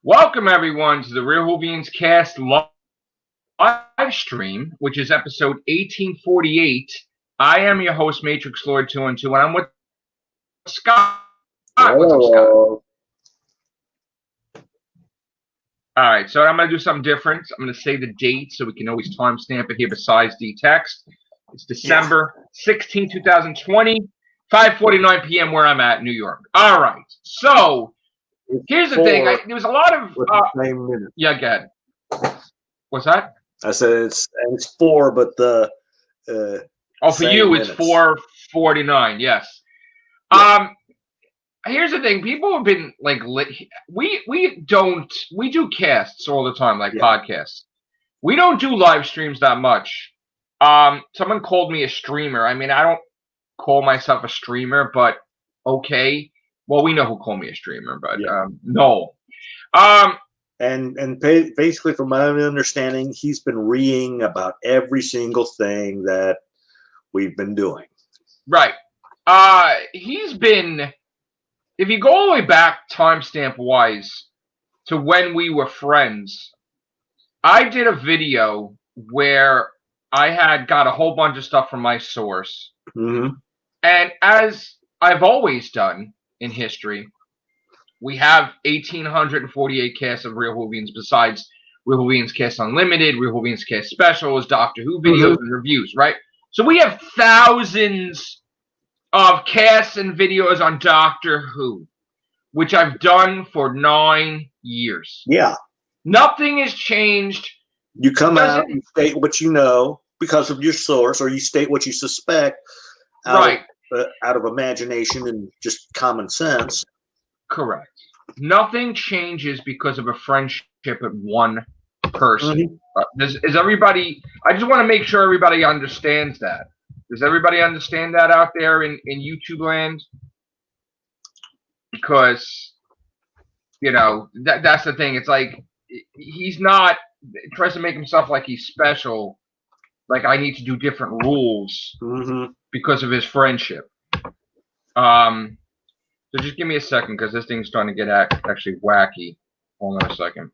Welcome everyone to the Real Whovians cast live stream, which is episode 1848. I am your host, Matrix Lord 212, and I'm with Scott. What's up, Scott? All right, so I'm going to do something different. I'm going to say the date so we can always timestamp it here besides the text. It's December 16, 2020, 5:49 p.m. where I'm at, New York. All right, so here's the thing. There was a lot of same minute. Yeah, go ahead. What's that? I said it's 4, but the for you it's 4:49. Yes. Yeah. Here's the thing. People have been like, we do casts all the time, like podcasts. We don't do live streams that much. Someone called me a streamer. I mean, I don't call myself a streamer, but okay. Well, we know who called me a streamer, but no. And basically, from my understanding, he's been reading about every single thing that we've been doing. Right. He's been, if you go all the way back timestamp wise to when we were friends, I did a video where I had got a whole bunch of stuff from my source. Mm-hmm. And as I've always done in history, we have 1,848 casts of Real Whovians besides Real Whovians Cast Unlimited, Real Whovians Cast Specials, Doctor Who videos and reviews, right? So we have thousands of casts and videos on Doctor Who, which I've done for 9 years. Yeah. Nothing has changed. You come out, you state what you know because of your source, or you state what you suspect out of imagination and just common sense. Correct. Nothing changes because of a friendship with one person. Is everybody? I just want to make sure everybody understands that. Does everybody understand that out there in YouTube land? Because that's the thing. It's like he's not tries to make himself like he's special. Like I need to do different rules because of his friendship. So just give me a second because this thing's starting to get actually wacky. Hold on a second.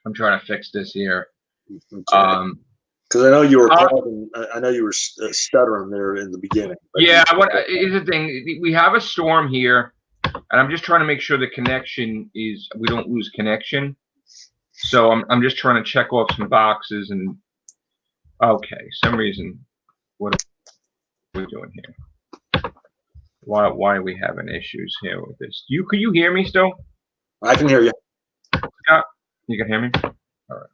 I'm trying to fix this here. Because I know you were I know you were stuttering there in the beginning. Yeah, here's the thing. We have a storm here, and I'm just trying to make sure the connection is we don't lose connection. So I'm just trying to check off some boxes and okay, some reason what are we doing here? Why are we having issues here with this? Could you hear me still? I can hear you. Yeah, you can hear me? All right.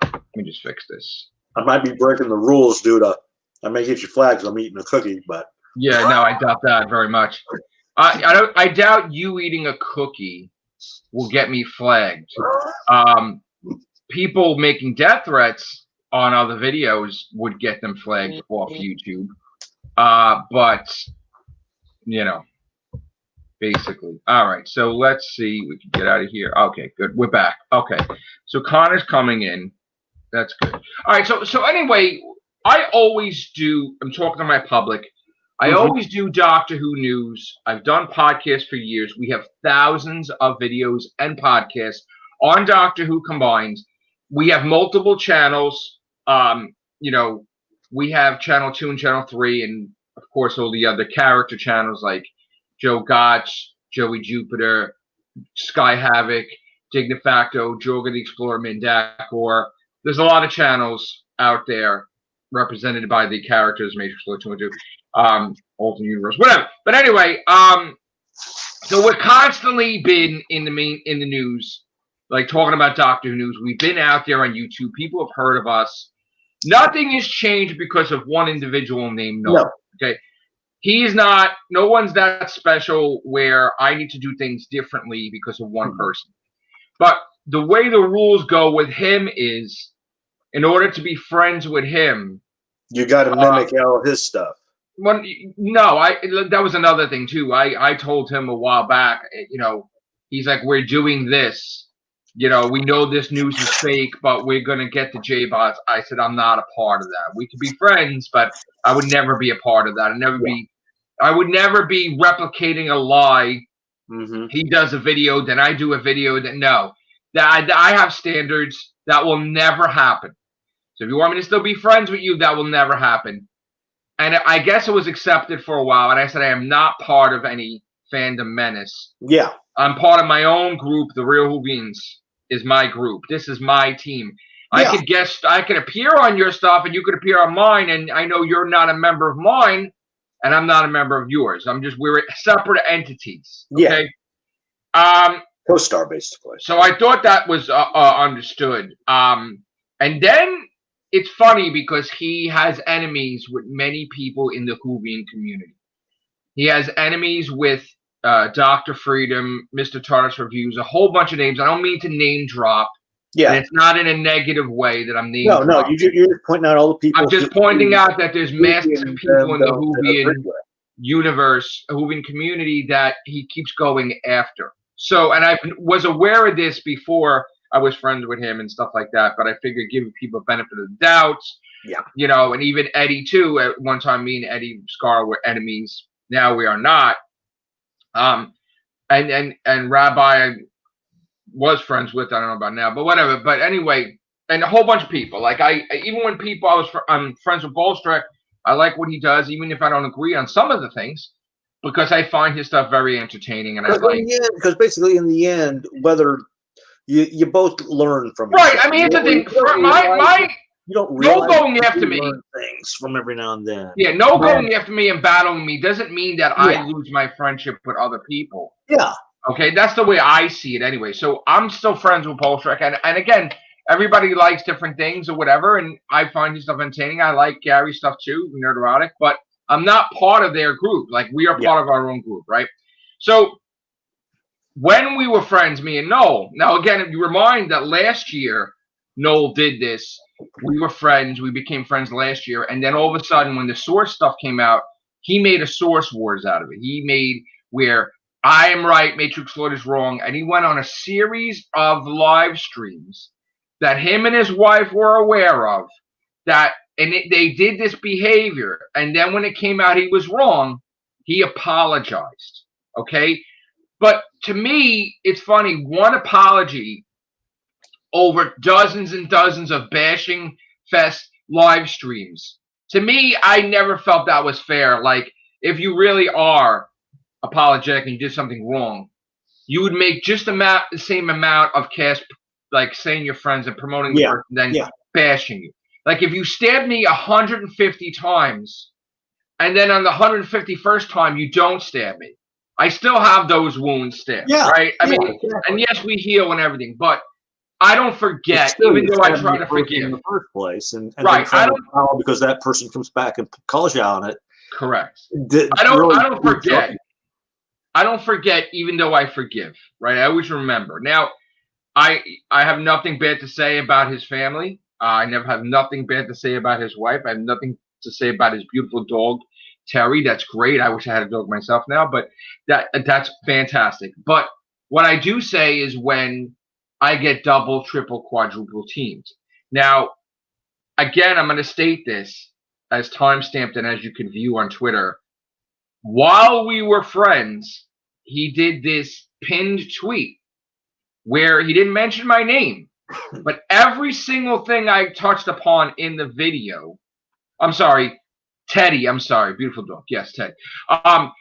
Let me just fix this. I might be breaking the rules, dude. I may get you flagged because I'm eating a cookie, but yeah, no, I doubt that very much. I doubt you eating a cookie will get me flagged. People making death threats on other videos would get them flagged off YouTube. But basically. All right, so let's see. We can get out of here. Okay, good. We're back. Okay, so Connor's coming in. That's good. All right, so anyway, I always do. I'm talking to my public. I always do Doctor Who news. I've done podcasts for years. We have thousands of videos and podcasts on Doctor Who combined. We have multiple channels. We have Channel 2 and Channel 3, and of course all the other character channels like Joe Gotch, Joey Jupiter, Sky Havoc, Dignifacto, Jorga the Explorer, Mindakor. There's a lot of channels out there represented by the characters, Matrix 422, Alternate Universe, whatever. But anyway, so we're constantly been in the news, like talking about Doctor Who news. We've been out there on YouTube. People have heard of us. Nothing has changed because of one individual named Noah. No. Okay. He's not, no one's that special where I need to do things differently because of one person. But the way the rules go with him is, in order to be friends with him, you got to mimic all his stuff. Well, no, that was another thing too. I told him a while back, he's like, we're doing this. We know this news is fake, but we're going to get the J-Bots. I said, I'm not a part of that. We could be friends, but I would never be a part of that. I would never be replicating a lie He does a video, then I do a video. That I have standards that will never happen. So if you want me to still be friends with you, that will never happen. And I guess it was accepted for a while. And I said I am not part of any fandom menace. Yeah. I'm part of my own group. The Real Whovians is my group. This is my team. Yeah. I could appear on your stuff and you could appear on mine. And I know you're not a member of mine and I'm not a member of yours. We're separate entities. Okay. Yeah. Co-star, basically. So I thought that was understood. And then it's funny because he has enemies with many people in the Whovian community. He has enemies with Dr. Freedom, Mr. Tartarus Reviews, a whole bunch of names. I don't mean to name drop. Yeah. And it's not in a negative way that I'm naming dropping. No, you're just pointing out all the people. I'm just pointing out that there's masses of people in the Whovian universe, Whovian community that he keeps going after. So, and I was aware of this before I was friends with him and stuff like that, but I figured giving people benefit of the doubt. Yeah. You know, and even Eddie too. At one time, me and Eddie Scar were enemies. Now we are not. And Rabbi was friends with, I don't know about now, but whatever. But anyway, and a whole bunch of people. Like even when people I'm friends with Bolstrek, I like what he does, even if I don't agree on some of the things, because I find his stuff very entertaining. And because basically in the end, whether you both learn from right. I mean, it's the thing. You don't realize going after me things from every now and then. Yeah, going after me and battling me doesn't mean that I lose my friendship with other people. Yeah. Okay, that's the way I see it anyway. So I'm still friends with Bolstrek, and again, everybody likes different things or whatever, and I find his stuff entertaining. I like Gary's stuff too, Nerdotic, but I'm not part of their group. Like we are part of our own group, right? So when we were friends, me and Noel. Now again, if you remind that last year Noel did this. We were friends. We became friends last year. And then all of a sudden, when the Source stuff came out, he made a Source Wars out of it. He made where I am right, Matrix Lord is wrong. And he went on a series of live streams that him and his wife were aware of. They did this behavior. And then when it came out he was wrong, he apologized. Okay? But to me, it's funny. One apology over dozens and dozens of bashing fest live streams. To me, I never felt that was fair. Like, if you really are apologetic and you did something wrong, you would make just the same amount of cash, like saying your friends and promoting the person, than bashing you. Like, if you stabbed me 150 times, and then on the 151st time you don't stab me, I still have those wounds stabbed, right? I mean, and yes, we heal and everything, but I don't forget, even though I try to forgive. In the first place, and right, I don't because that person comes back and calls you on it. Correct. I don't forget. I don't forget, even though I forgive. Right, I always remember. Now, I have nothing bad to say about his family. I never have nothing bad to say about his wife. I have nothing to say about his beautiful dog, Terry. That's great. I wish I had a dog myself now, but that's fantastic. But what I do say is when I get double, triple, quadruple teamed. Now, again, I'm going to state this as timestamped and as you can view on Twitter. While we were friends, he did this pinned tweet where he didn't mention my name, but every single thing I touched upon in the video, I'm sorry, Teddy, I'm sorry, beautiful dog. Yes, Teddy. But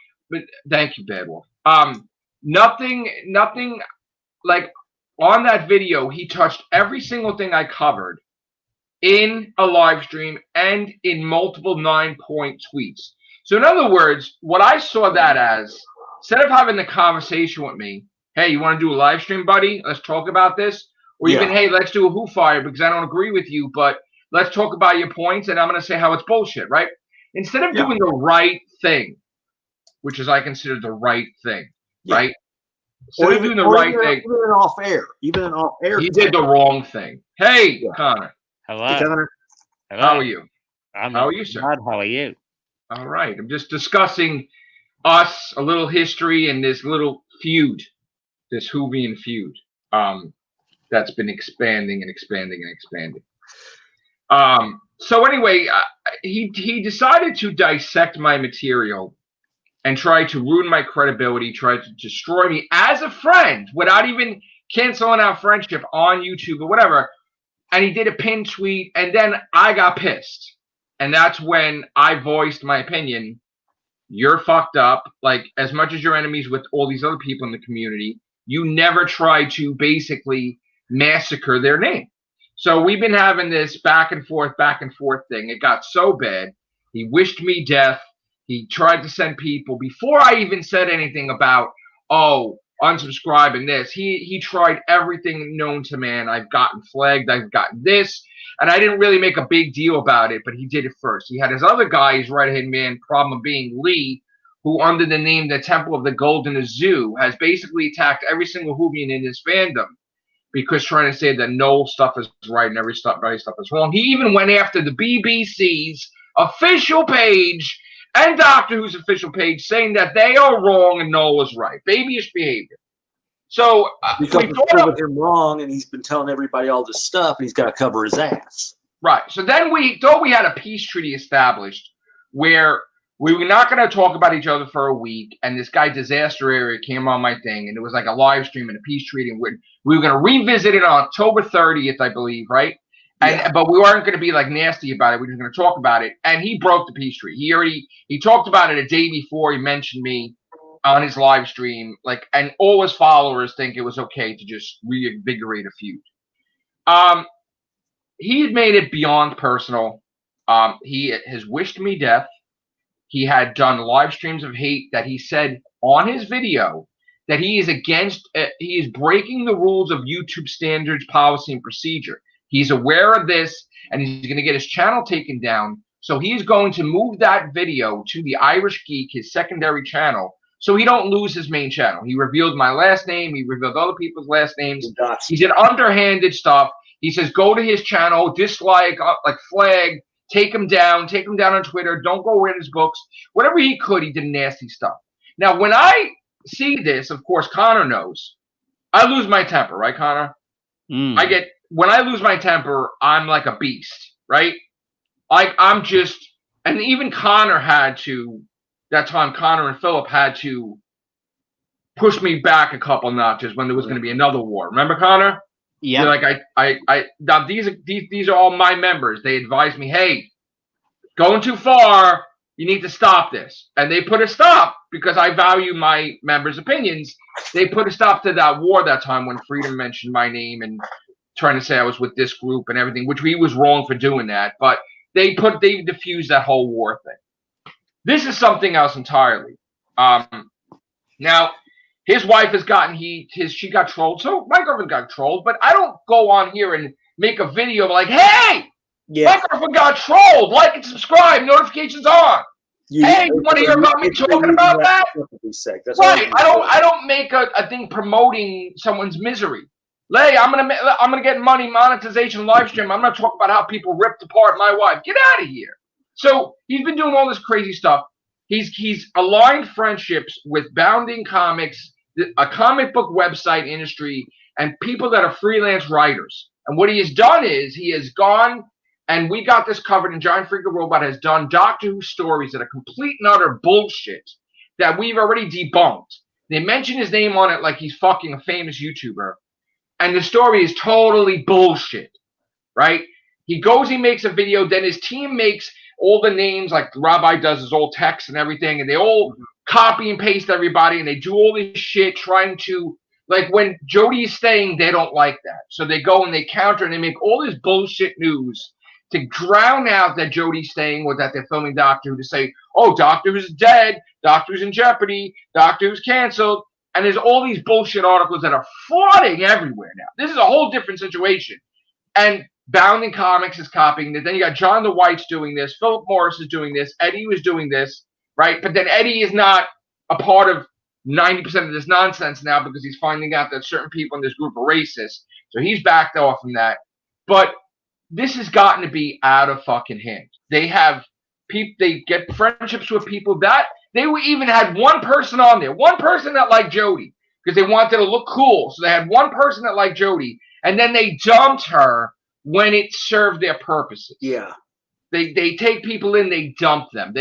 thank you, Bad Wolf. Nothing like on that video, he touched every single thing I covered in a live stream and in multiple 9-point tweets. So in other words, what I saw that as, instead of having the conversation with me, hey, you want to do a live stream, buddy? Let's talk about this. Or even, hey, let's do a Who Fire because I don't agree with you, but let's talk about your points and I'm going to say how it's bullshit, right? Instead of doing the right thing, which is I consider the right thing, right? Instead of doing the right thing. Even in off air. He did the wrong thing. Hey, Connor. Hello. Hey, Connor. Hello. How are you? How are you, sir? God, how are you? All right. I'm just discussing us, a little history, and this little feud, this Whovian feud, that's been expanding and expanding and expanding. So anyway, he decided to dissect my material and tried to ruin my credibility, tried to destroy me as a friend without even canceling our friendship on YouTube or whatever. And he did a pin tweet, and then I got pissed. And that's when I voiced my opinion. You're fucked up. Like, as much as you're enemies with all these other people in the community, you never try to basically massacre their name. So we've been having this back and forth thing. It got so bad. He wished me death. He tried to send people, before I even said anything about, oh, unsubscribe and this. He tried everything known to man. I've gotten flagged. I've gotten this. And I didn't really make a big deal about it, but he did it first. He had his other guy, his right-hand man, problem being Lee, who under the name the Temple of the Golden Zoo has basically attacked every single Whovian in his fandom because trying to say that no stuff is right and every stuff is wrong. He even went after the BBC's official page and Doctor Who's official page, saying that they are wrong and Noel is right. Babyish behavior. So we thought him wrong, and he's been telling everybody all this stuff, and he's got to cover his ass. Right. So then we thought we had a peace treaty established where we were not going to talk about each other for a week, and this guy Disaster Area came on my thing, and it was like a live stream and a peace treaty, and we were going to revisit it on October 30th, I believe, right? And but we weren't going to be like nasty about it. We were going to talk about it, and he broke the peace treaty. He talked about it a day before he mentioned me on his live stream, like, and all his followers think it was okay to just reinvigorate a feud. He had made it beyond personal. He has wished me death. He had done live streams of hate that he said on his video that he is against. He is breaking the rules of YouTube standards, policy, and procedure. He's aware of this, and he's going to get his channel taken down. So he's going to move that video to the Irish Geek, his secondary channel, so he don't lose his main channel. He revealed my last name. He revealed other people's last names. He did underhanded stuff. He says, go to his channel, dislike, like flag, take him down on Twitter. Don't go read his books. Whatever he could, he did nasty stuff. Now, when I see this, of course, Connor knows. I lose my temper, right, Connor? When I lose my temper, I'm like a beast, right? I'm just, and even Connor had to, that time Connor and Philip had to push me back a couple notches when there was going to be another war. Remember, Connor? Yeah. Like now these are all my members. They advised me, hey, going too far, you need to stop this. And they put a stop because I value my members' opinions. They put a stop to that war that time when Freedom mentioned my name and trying to say I was with this group and everything, which he was wrong for doing that. But they diffused that whole war thing. This is something else entirely. Now, his wife has gotten she got trolled. So my girlfriend got trolled, but I don't go on here and make a video like, hey, my girlfriend got trolled. Like and subscribe, notifications on. Hey, you want to hear about me talking about that? Right. I don't make a thing promoting someone's misery. Lay, I'm gonna get money, monetization, live stream. I'm not talking about how people ripped apart my wife. Get out of here. So he's been doing all this crazy stuff. He's aligned friendships with Bounding Comics, a comic book website industry, and people that are freelance writers. And what he has done is he has gone, and we got this covered, and Giant Freaker Robot has done Doctor Who stories that are complete and utter bullshit that we've already debunked. They mention his name on it like he's fucking a famous YouTuber. And the story is totally bullshit, right? He goes, he makes a video, then his team makes all the names, like the Rabbi does his old text and everything, and they all copy and paste everybody, and they do all this shit trying to, like when Jodie is staying, they don't like that. So they go and they counter and they make all this bullshit news to drown out that Jodie's staying or that they're filming Doctor Who, to say, oh, Doctor Who's dead, Doctor Who's in jeopardy, Doctor Who's canceled. And there's all these bullshit articles that are flooding everywhere now. This is a whole different situation. And Bounding Comics is copying this. Then you got John the White's doing this. Philip Morris is doing this. Eddie was doing this, right? But then Eddie is not a part of 90% of this nonsense now because he's finding out that certain people in this group are racist. So he's backed off from that. But this has gotten to be out of fucking hand. They get friendships with people that they even had one person on there, one person that liked Jodie because they wanted to look cool. So they had one person that liked Jodie, and then they dumped her when it served their purposes. Yeah. They take people in, they dump them.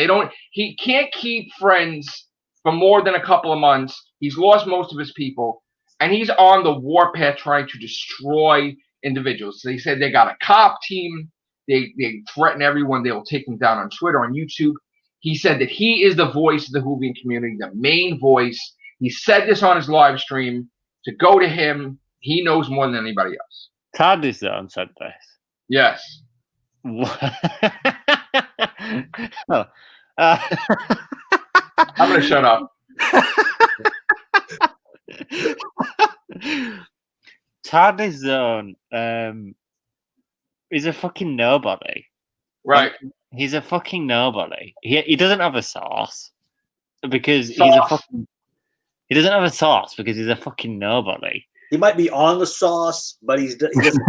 He can't keep friends for more than a couple of months. He's lost most of his people, and he's on the warpath trying to destroy individuals. So they said they got a cop team. They threaten everyone. They will take him down on Twitter, on YouTube. He said that he is the voice of the Whovian community, the main voice. He said this on his live stream to go to him. He knows more than anybody else. TARDIS said this. Yes. Oh. I'm going to shut up. TARDIS Zone is a fucking nobody. Right. He's a fucking nobody. He doesn't have a source because he doesn't have a source because he's a fucking nobody. He might be on the sauce, but he doesn't.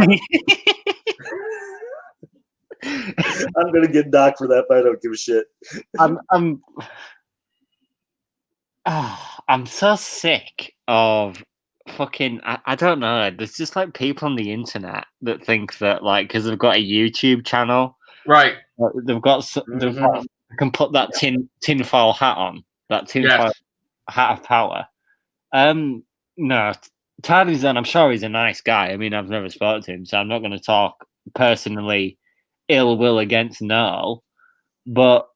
I'm gonna get docked for that, but I don't give a shit. I'm so sick of fucking. I don't know. There's just like people on the internet that think that like because they've got a YouTube channel, right? They've got they can put that tinfoil hat on, that tinfoil hat of power. No, Tarzan, I'm sure he's a nice guy. I mean, I've never spoken to him, so I'm not going to talk personally ill will against Noel. But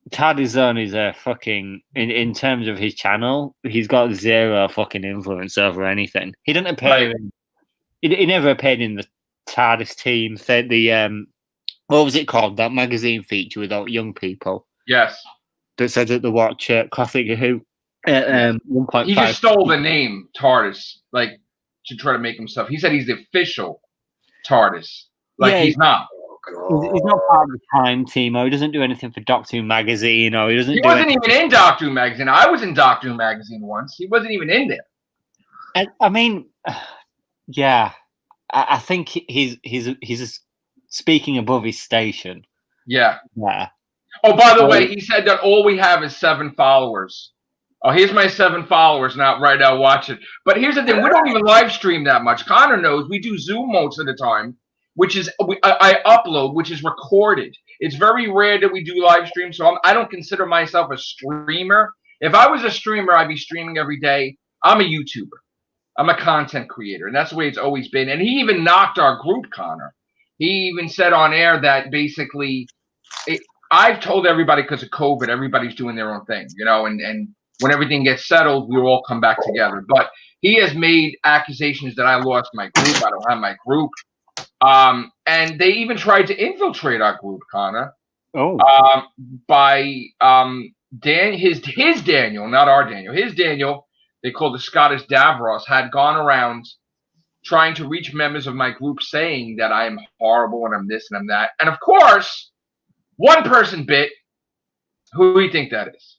Tarzan is a fucking in terms of his channel, he's got zero fucking influence over anything. He didn't appear. He never appeared in the TARDIS team. The what was it called? That magazine feature with all young people. Yes. That said that they watch Classic Who. 1.5. He just stole the name TARDIS, like to try to make himself. He said he's the official TARDIS. Like he's not. He's not part of the Prime team, or he doesn't do anything for Doctor Who magazine, or he doesn't. He wasn't even in Doctor Who magazine. I was in Doctor Who magazine once. He wasn't even in there. I mean, yeah, I think he's speaking above his station. Yeah. Yeah. Oh, by the way, he said that all we have is 7 followers. Oh, here's my 7 followers now. Right now, watch it. But here's the thing: we don't even live stream that much. Connor knows we do Zoom most of the time, which is I upload, which is recorded. It's very rare that we do live stream, so I don't consider myself a streamer. If I was a streamer, I'd be streaming every day. I'm a YouTuber. I'm a content creator, and that's the way it's always been. And he even knocked our group, Connor. He even said on air that basically, I've told everybody because of COVID, everybody's doing their own thing, you know, and when everything gets settled, we'll all come back together. But he has made accusations that I lost my group. I don't have my group. And they even tried to infiltrate our group, Connor. Oh. By his Daniel, not our Daniel. His Daniel, they call the Scottish Davros, had gone around trying to reach members of my group saying that I am horrible and I'm this and I'm that. And of course, one person bit. Who do you think that is?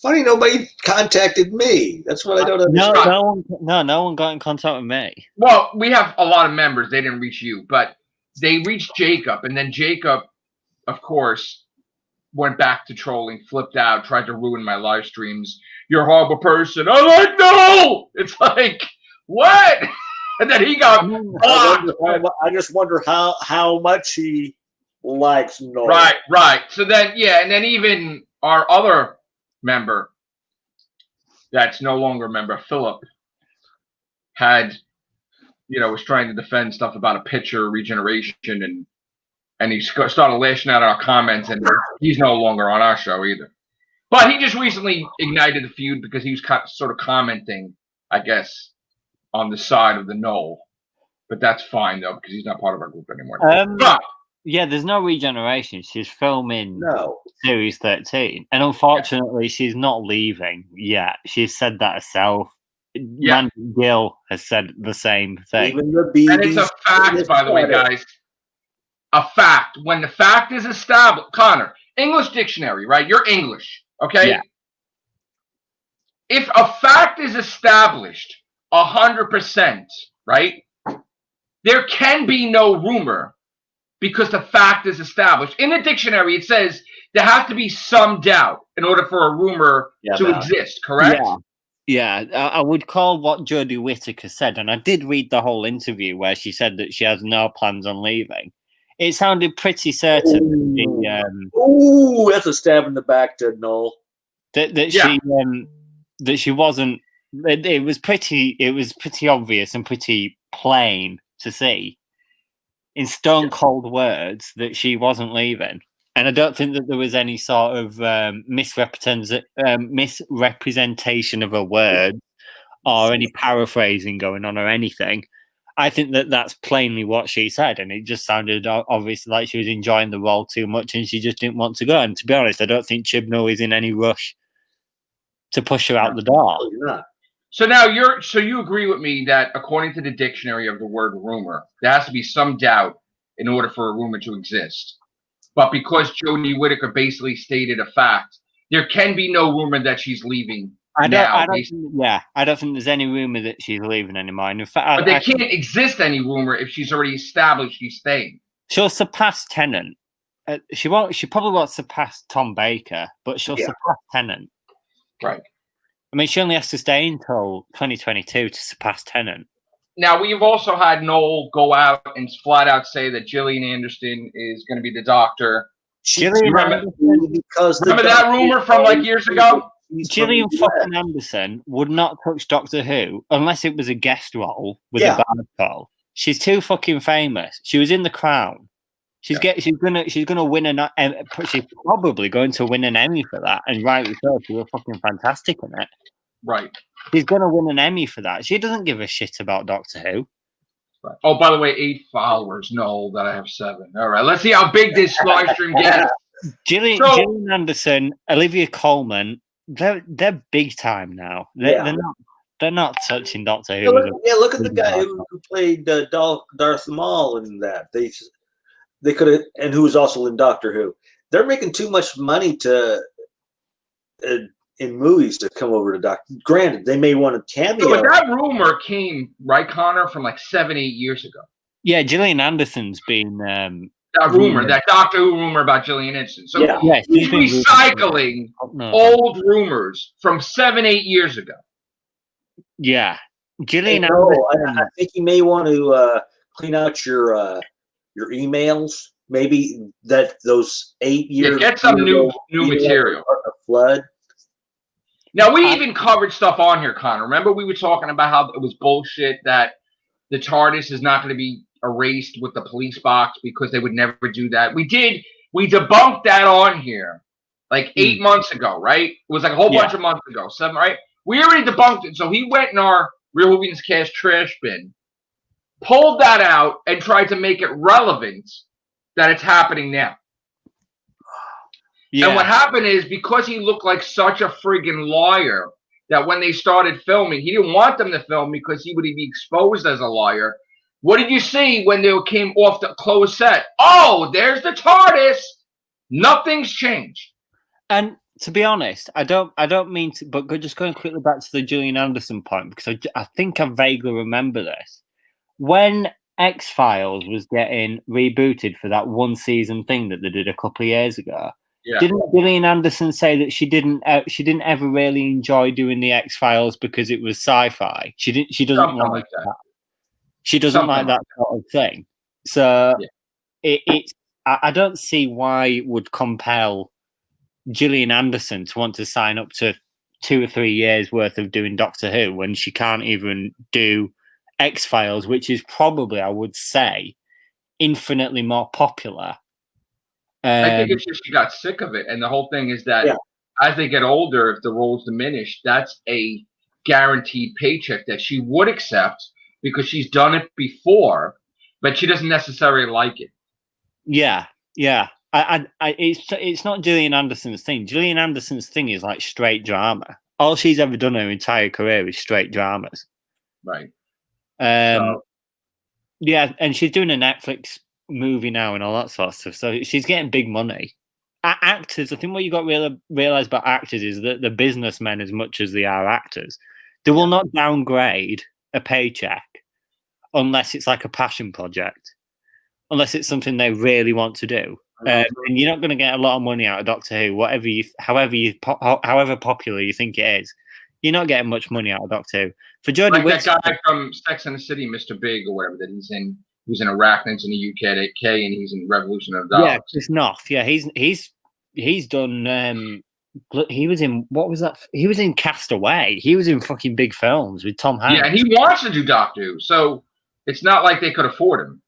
Funny, nobody contacted me. That's what I don't understand. No one got in contact with me. Well, we have a lot of members. They didn't reach you, but they reached Jacob. And then Jacob, of course, went back to trolling, flipped out, tried to ruin my live streams. You're a horrible person. I'm like, no! It's like, what? And then he got I just wonder how much he likes Noel. Right. So then, and then even our other member that's no longer a member, Philip, had, was trying to defend stuff about a pitcher regeneration, and he started lashing out our comments, and he's no longer on our show either. But he just recently ignited the feud because he was sort of commenting, I guess, on the side of the Noel. But that's fine, though, because he's not part of our group anymore. Yeah, there's no regeneration. She's filming Series 13. And unfortunately, she's not leaving yet. She's said that herself. Yeah. Randy Gill has said the same thing. Even the BBs, and it's a fact, by the way, guys. A fact. When the fact is established, Connor, English dictionary, right? You're English, okay? Yeah. If a fact is established 100%, right? There can be no rumor because the fact is established. In the dictionary, it says there has to be some doubt in order for a rumor to exist, correct? Yeah, I would call what Jodie Whittaker said, and I did read the whole interview where she said that she has no plans on leaving. It sounded pretty certain. Ooh, that's a stab in the back to Noel. that she wasn't. It was pretty obvious and pretty plain to see in stone cold words that she wasn't leaving. And I don't think that there was any sort of misrepresentation of a word or any paraphrasing going on or anything. I think that that's plainly what she said, and it just sounded obviously like she was enjoying the role too much and she just didn't want to go. And to be honest, I don't think Chibnall is in any rush to push her out the door. So now you agree with me that according to the dictionary of the word rumor, there has to be some doubt in order for a rumor to exist. But because Jodie Whittaker basically stated a fact, there can be no rumor that she's leaving. I don't think there's any rumor that she's leaving anymore. In fact, but there can't exist any rumor if she's already established she's staying. She'll surpass Tennant. She won't. She probably won't surpass Tom Baker, but she'll surpass Tennant. Right. I mean, she only has to stay until 2022 to surpass Tennant. Now, we've also had Noel go out and flat out say that Gillian Anderson is going to be the Doctor. Remember that rumor from like years ago? Gillian fucking Anderson would not touch Doctor Who unless it was a guest role with a bad role. She's too fucking famous. She was in The Crown. She's gonna win she's probably going to win an Emmy for that, and rightly so. She was fucking fantastic in it. Right. She's gonna win an Emmy for that. She doesn't give a shit about Doctor Who. Right. Oh, by the way, 8 followers. No, that I have 7. All right, let's see how big this live stream gets. Gillian Anderson, Olivia Colman, they're big time now. They're not touching Doctor Who. Look at the guy who played Darth Maul in that. They could have, and who was also in Doctor Who. They're making too much money in movies to come over to Doctor. Granted, they may want a cameo. But that rumor came, right, Connor, from like 7-8 years ago. Yeah, Gillian Anderson's been that rumor, that Doctor Who rumor about Gillian Anderson. So he's recycling old rumors from 7-8 years ago. Yeah, Gillian Anderson. I think you may want to clean out your emails. Maybe that those 8 years. Get some new material. A flood. Now, we even covered stuff on here, Connor. Remember we were talking about how it was bullshit that the TARDIS is not going to be erased with the police box because they would never do that. We debunked that on here like 8 months ago, right? It was like a whole bunch of months ago. 7, right? We already debunked it. So he went in our Real Whovians Cast trash bin, pulled that out, and tried to make it relevant that it's happening now. Yeah. And what happened is, because he looked like such a friggin' liar, that when they started filming, he didn't want them to film because he would be exposed as a liar. What did you see when they came off the closed set? Oh, there's the TARDIS. Nothing's changed. And to be honest, I don't mean to, but just going quickly back to the Gillian Anderson point, because I think I vaguely remember this. When X-Files was getting rebooted for that one season thing that they did a couple of years ago, didn't Gillian Anderson say that she didn't ever really enjoy doing the X-Files because it was sci-fi? She doesn't like that. She doesn't like that sort of thing. So I don't see why it would compel Gillian Anderson to want to sign up to 2 or 3 years worth of doing Doctor Who when she can't even do X-Files, which is probably, I would say, infinitely more popular. I think it's just she got sick of it. And the whole thing is that as they get older, if the roles diminish, that's a guaranteed paycheck that she would accept because she's done it before, but she doesn't necessarily like it. Yeah. It's not Gillian Anderson's thing. Gillian Anderson's thing is like straight drama. All she's ever done her entire career is straight dramas. Right. Yeah, and she's doing a Netflix movie now and all that sort of stuff. So she's getting big money. Actors, I think what you got to realize about actors is that they're businessmen as much as they are actors. They will not downgrade a paycheck unless it's like a passion project, unless it's something they really want to do. And you're not going to get a lot of money out of Doctor Who, however popular you think it is. You're not getting much money out of Doctor Who. For Jodie Whittaker, that guy from Sex and the City, Mr. Big or whatever, that he's in Arachnids in the UK, and he's in Revolution of the Dogs. Yeah, Chris Noth. Yeah, he's done He was in what was that? He was in Castaway. He was in fucking big films with Tom Hanks. Yeah, and he wants to do Doctor Who, so it's not like they could afford him.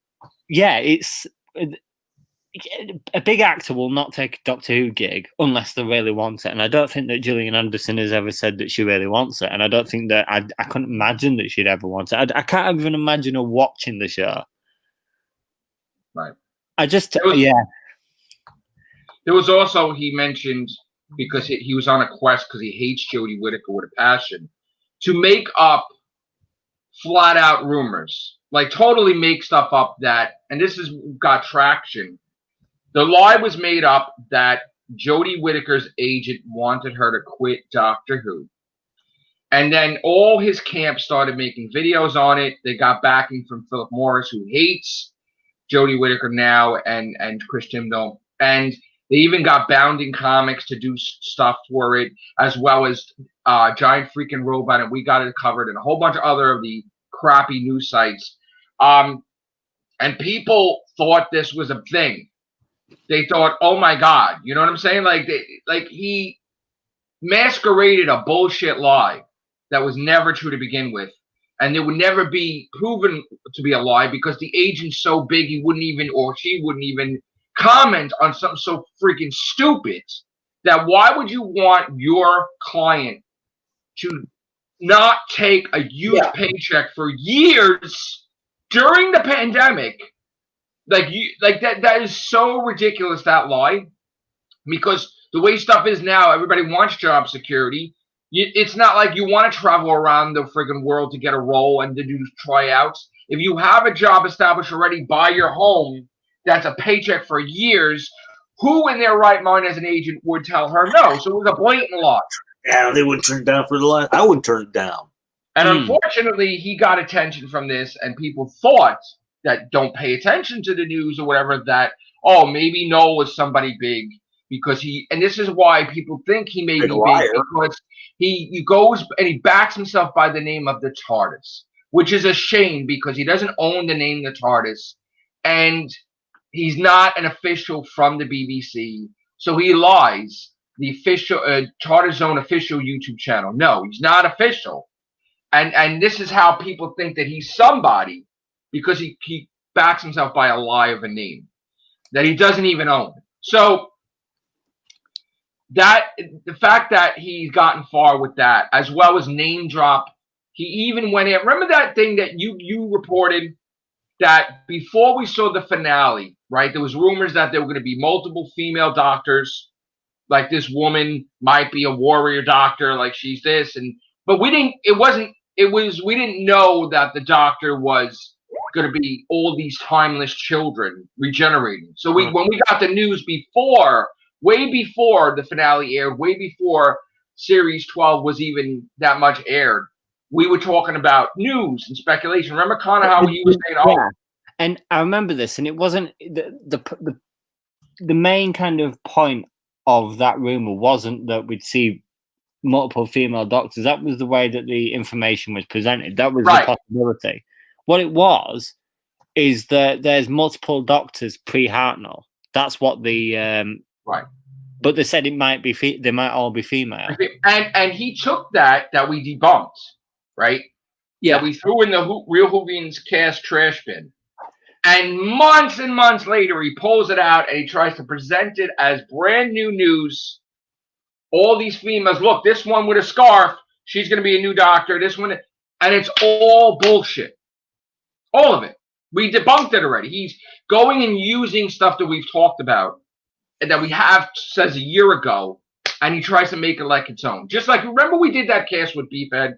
Yeah, it's a big actor will not take a Doctor Who gig unless they really want it. And I don't think that Gillian Anderson has ever said that she really wants it. And I don't think that I couldn't imagine that she'd ever want it. I can't even imagine her watching the show. Right. Yeah. There was also, he mentioned, because he was on a quest because he hates Jodie Whittaker with a passion, to make up flat out rumors. Like totally make stuff up that, and this has got traction. The lie was made up that Jodie Whittaker's agent wanted her to quit Doctor Who. And then all his camp started making videos on it. They got backing from Philip Morris, who hates Jodie Whittaker now, and Chris Timdall. And they even got Bounding Comics to do stuff for it, as well as Giant Freaking Robot, and We Got It Covered, and a whole bunch of other of the crappy news sites. And people thought this was a thing. They thought, oh my God, you know what I'm saying? Like he masqueraded a bullshit lie that was never true to begin with. And it would never be proven to be a lie because the agent's so big he wouldn't even, or she wouldn't even comment on something so freaking stupid that why would you want your client to not take a huge paycheck for years during the pandemic? That is so ridiculous, that lie, because the way stuff is now, everybody wants job security. It's not like you want to travel around the friggin' world to get a role and to do tryouts. If you have a job established already by your home, that's a paycheck for years. Who in their right mind as an agent would tell her no? So it was a blatant lie. Yeah, they wouldn't turn it down for the lie. I wouldn't turn it down. And unfortunately, he got attention from this, and people thought that don't pay attention to the news or whatever, that, oh, maybe Noel is somebody big because and this is why people think he may be big, because he goes and he backs himself by the name of the TARDIS, which is a shame because he doesn't own the name the TARDIS, and he's not an official from the BBC, so he lies. The official TARDIS Zone official YouTube channel. No, he's not official, and this is how people think that he's somebody, because he backs himself by a lie of a name that he doesn't even own. So that the fact that he's gotten far with that, as well as name drop, he even went in. Remember that thing that you reported that before we saw the finale, right? There was rumors that there were going to be multiple female doctors, like this woman might be a warrior doctor, like she's this, but we didn't. We didn't know that the doctor was going to be all these timeless children regenerating. So when we got the news way before the finale aired, way before series 12 was even that much aired, we were talking about news and speculation. Remember, Connor, how he was saying, "Oh," and I remember this, and it wasn't the main kind of point of that rumor wasn't that we'd see multiple female doctors. That was the way that the information was presented. That was the possibility. What it was is that there's multiple doctors pre-Hartnell. That's what the right. But they said it might be they might all be female. And he took that we debunked, right? Yeah, that we threw in the Real Whovians cast trash bin. And months later, he pulls it out and he tries to present it as brand new news. All these females, look, this one with a scarf, she's going to be a new doctor. This one, and it's all bullshit. All of it. We debunked it already. He's going and using stuff that we've talked about and that we have says a year ago, and he tries to make it like its own. Just like, remember we did that cast with Beefhead,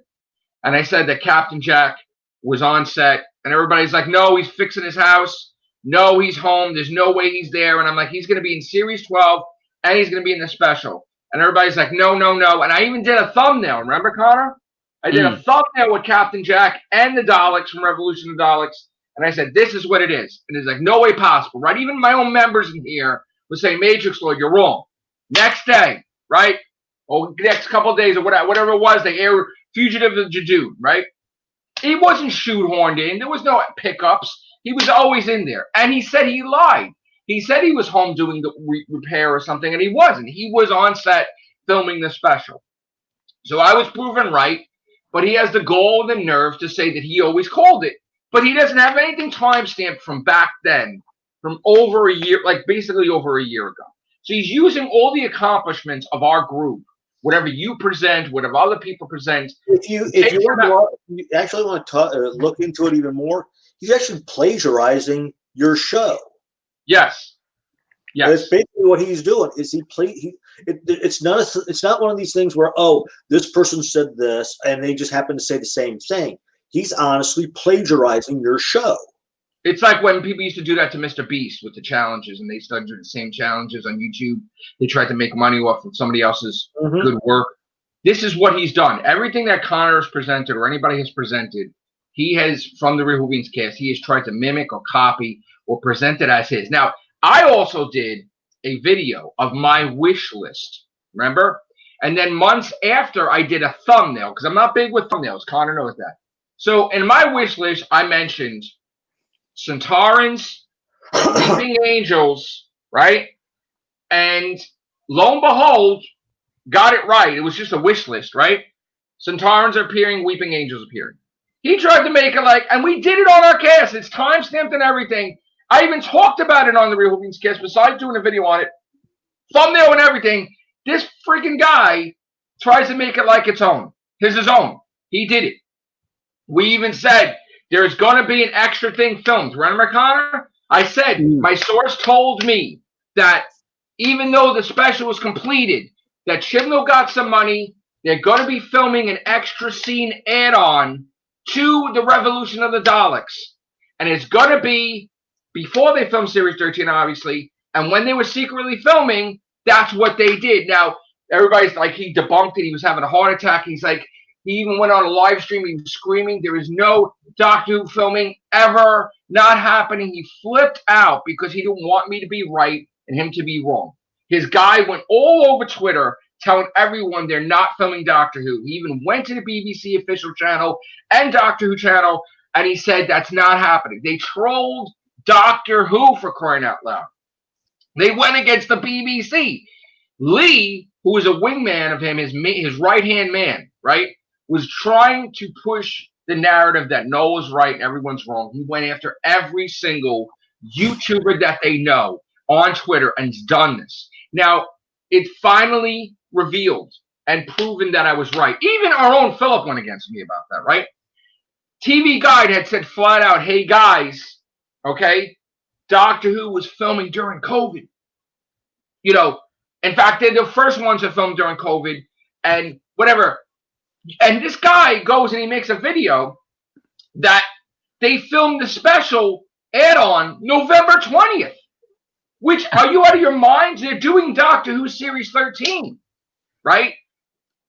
and I said that Captain Jack was on set, and everybody's like, no, he's fixing his house. No, he's home. There's no way he's there. And I'm like, he's going to be in Series 12, and he's going to be in the special. And everybody's like, no. And I even did a thumbnail. Remember, Connor? I did a thumbnail with Captain Jack and the Daleks from Revolution of the Daleks. And I said, this is what it is. And it's like, no way possible, right? Even my own members in here would say, Matrix Lord, you're wrong. Next day, right? Or next couple of days or whatever it was, they aired Fugitive of Jadoo, right? He wasn't shoehorned in. There was no pickups. He was always in there. And he said he lied. He said he was home doing the repair or something, and he wasn't. He was on set filming the special. So I was proven right, but he has the gall and the nerve to say that he always called it. But he doesn't have anything timestamped from back then, from over a year, like basically over a year ago. So he's using all the accomplishments of our group, whatever you present, whatever other people present. If you actually want to look into it even more, he's actually plagiarizing your show. Yes. Yes. That's basically what he's doing. Is it's not one of these things where, oh, this person said this and they just happen to say the same thing. He's honestly plagiarizing your show. It's like when people used to do that to Mr. Beast with the challenges, and they started doing the same challenges on YouTube. They tried to make money off of somebody else's good work. This is what he's done. Everything that Connor has presented or anybody has presented, he has, from the Real Whovians cast, he has tried to mimic or copy or present it as his. Now, I also did a video of my wish list, remember? And then months after, I did a thumbnail, because I'm not big with thumbnails. Connor knows that. So in my wish list, I mentioned Centaurans, Weeping Angels, right? And lo and behold, got it right. It was just a wish list, right? Centaurans are appearing, Weeping Angels appearing. He tried to make it like, and we did it on our cast. It's time-stamped and everything. I even talked about it on the Real Whovians cast, besides doing a video on it, thumbnail and everything. This freaking guy tries to make it like its own. His own. He did it. We even said there's going to be an extra thing filmed. Remember, Connor? I said my source told me that even though the special was completed, that Chibnall got some money. They're going to be filming an extra scene add-on to the Revolution of the Daleks. And it's going to be before they filmed Series 13, obviously. And when they were secretly filming, that's what they did. Now, everybody's like, he debunked it. He was having a heart attack. He's like, he even went on a live stream. He was screaming. There is no Doctor Who filming ever, not happening. He flipped out because he didn't want me to be right and him to be wrong. His guy went all over Twitter telling everyone they're not filming Doctor Who. He even went to the BBC official channel and Doctor Who channel, and he said that's not happening. They trolled Doctor Who, for crying out loud. They went against the BBC. Lee, who was a wingman of him, his right-hand man, right, was trying to push the narrative that Noah's right and everyone's wrong. He went after every single YouTuber that they know on Twitter and has done this. Now, it finally revealed and proven that I was right. Even our own Philip went against me about that, right? TV Guide had said flat out, hey, guys, okay, Doctor Who was filming during COVID. You know, in fact, they're the first ones to film during COVID and whatever. And this guy goes and he makes a video that they filmed the special add-on November 20th. Which, are you out of your minds? They're doing Doctor Who Series 13, right?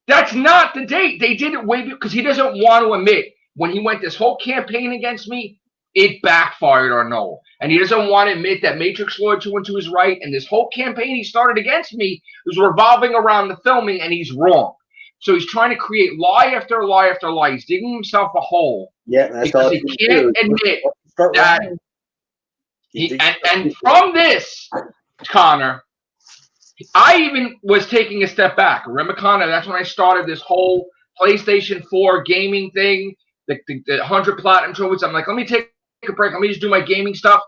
That's not the date. They did it way because he doesn't want to admit when he went this whole campaign against me, it backfired on Noel. And he doesn't want to admit that Matrix Lord 2 and 2 is right. And this whole campaign he started against me was revolving around the filming, and he's wrong. So he's trying to create lie after lie after lie. He's digging himself a hole. Yeah, that's because he can't admit that. And from this, Connor, I even was taking a step back. Remember, Connor, that's when I started this whole PlayStation 4 gaming thing, the 100 Platinum trophies. I'm like, let me take a break. Let me just do my gaming stuff.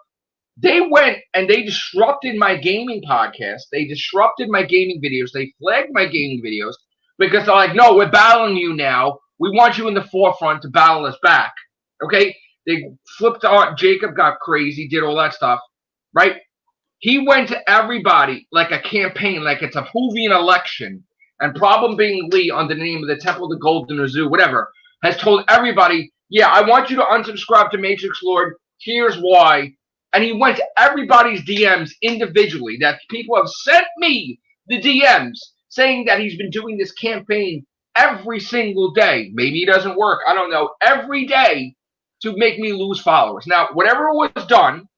They went and they disrupted my gaming podcast. They disrupted my gaming videos. They flagged my gaming videos because they're like, no, we're battling you now. We want you in the forefront to battle us back. Okay? They flipped on. Jacob got crazy, did all that stuff, right? He went to everybody like a campaign, like it's a Whovian election. And problem being Lee, under the name of the Temple of the Golden Zoo, whatever, has told everybody, yeah, I want you to unsubscribe to Matrix Lord. Here's why. And he went to everybody's DMs individually. That people have sent me the DMs saying that he's been doing this campaign every single day. Maybe it doesn't work. I don't know. Every day to make me lose followers. Now, whatever was done,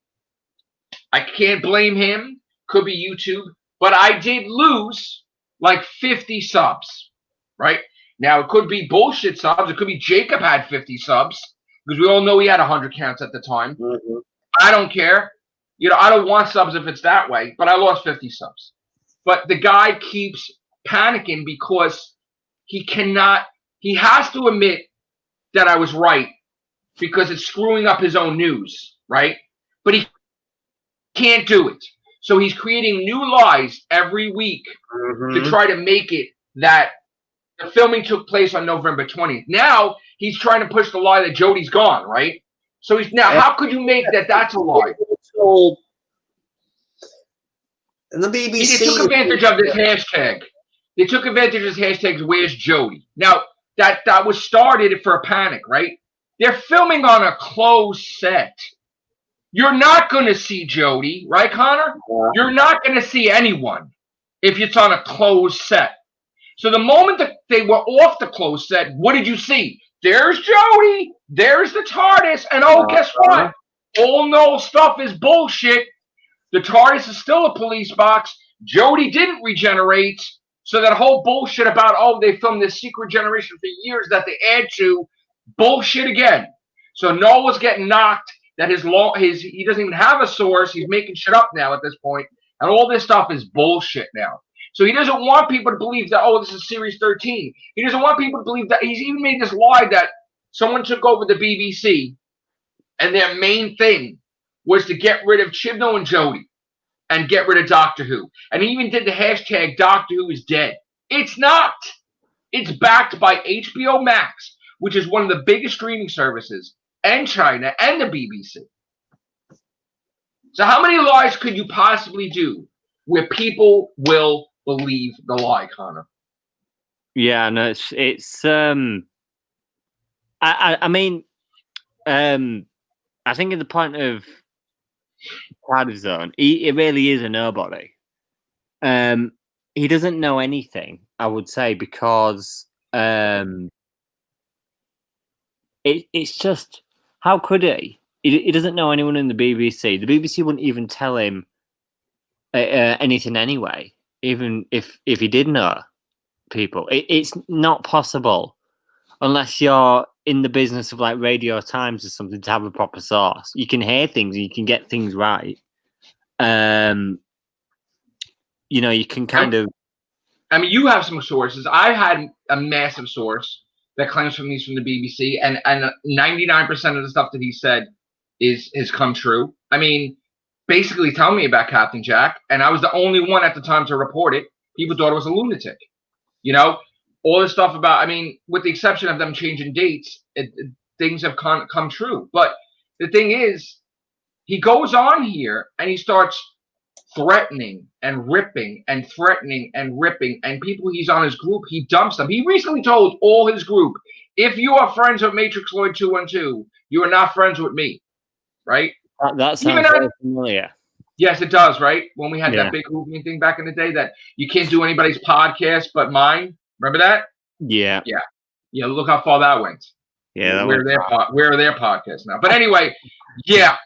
I can't blame him. Could be YouTube. But I did lose like 50 subs, right? Now, it could be bullshit subs. It could be Jacob had 50 subs because we all know he had 100 counts at the time. Mm-hmm. I don't care. You know, I don't want subs if it's that way, but I lost 50 subs. But the guy keeps panicking because he has to admit that I was right because it's screwing up his own news, right? But he can't do it. So he's creating new lies every week to try to make it that the filming took place on November 20th. Now he's trying to push the lie that Jody's gone, right? So he's now, how could you make that's a lie? And the BBC They took advantage of this hashtag. They took advantage of this hashtag, where's Jody? Now, that was started for a panic, right? They're filming on a closed set. You're not going to see Jody, right, Connor? Yeah. You're not going to see anyone if it's on a closed set. So the moment that they were off the closed set, what did you see? There's Jody. There's the TARDIS. And guess what? All no stuff is bullshit. The TARDIS is still a police box. Jody didn't regenerate. So that whole bullshit about, they filmed this secret generation for years that they add to, bullshit again. So Noah's getting knocked that he doesn't even have a source. He's making shit up now at this point. And all this stuff is bullshit now. So he doesn't want people to believe that, this is Series 13. He doesn't want people to believe that. He's even made this lie that someone took over the BBC and their main thing was to get rid of Chibnall and Jody and get rid of Doctor Who. And he even did the hashtag Doctor Who is dead. It's not. It's backed by HBO Max, which is one of the biggest streaming services, and China, and the BBC. So how many lies could you possibly do where people will believe the lie, Connor? Yeah, no, it's I mean, I think at the point of Twilight Zone, he really is a nobody. He doesn't know anything, I would say, because it's just, how could he? He doesn't know anyone in the BBC. The BBC wouldn't even tell him anything anyway, even if he did know people. It's not possible unless you're in the business of like Radio Times or something to have a proper source. You can hear things and you can get things right. You can kind of. I mean, you have some sources. I had a massive source that claims from the BBC, and 99% of the stuff that he said has come true. I mean, basically tell me about Captain Jack, and I was the only one at the time to report it. People thought it was a lunatic. All this stuff about, I mean, with the exception of them changing dates, things have come true. But the thing is, he goes on here and he starts threatening and ripping and threatening and ripping, and people he's on his group, he dumps them. He recently told all his group, if you are friends with Matrix Lloyd 212, you are not friends with me, right? That sounds very familiar. Yes, it does, right? When we had that big Whovian thing back in the day that you can't do anybody's podcast but mine. Remember that? Yeah. Yeah, look how far that went. Yeah, where are their podcasts now? But anyway, yeah.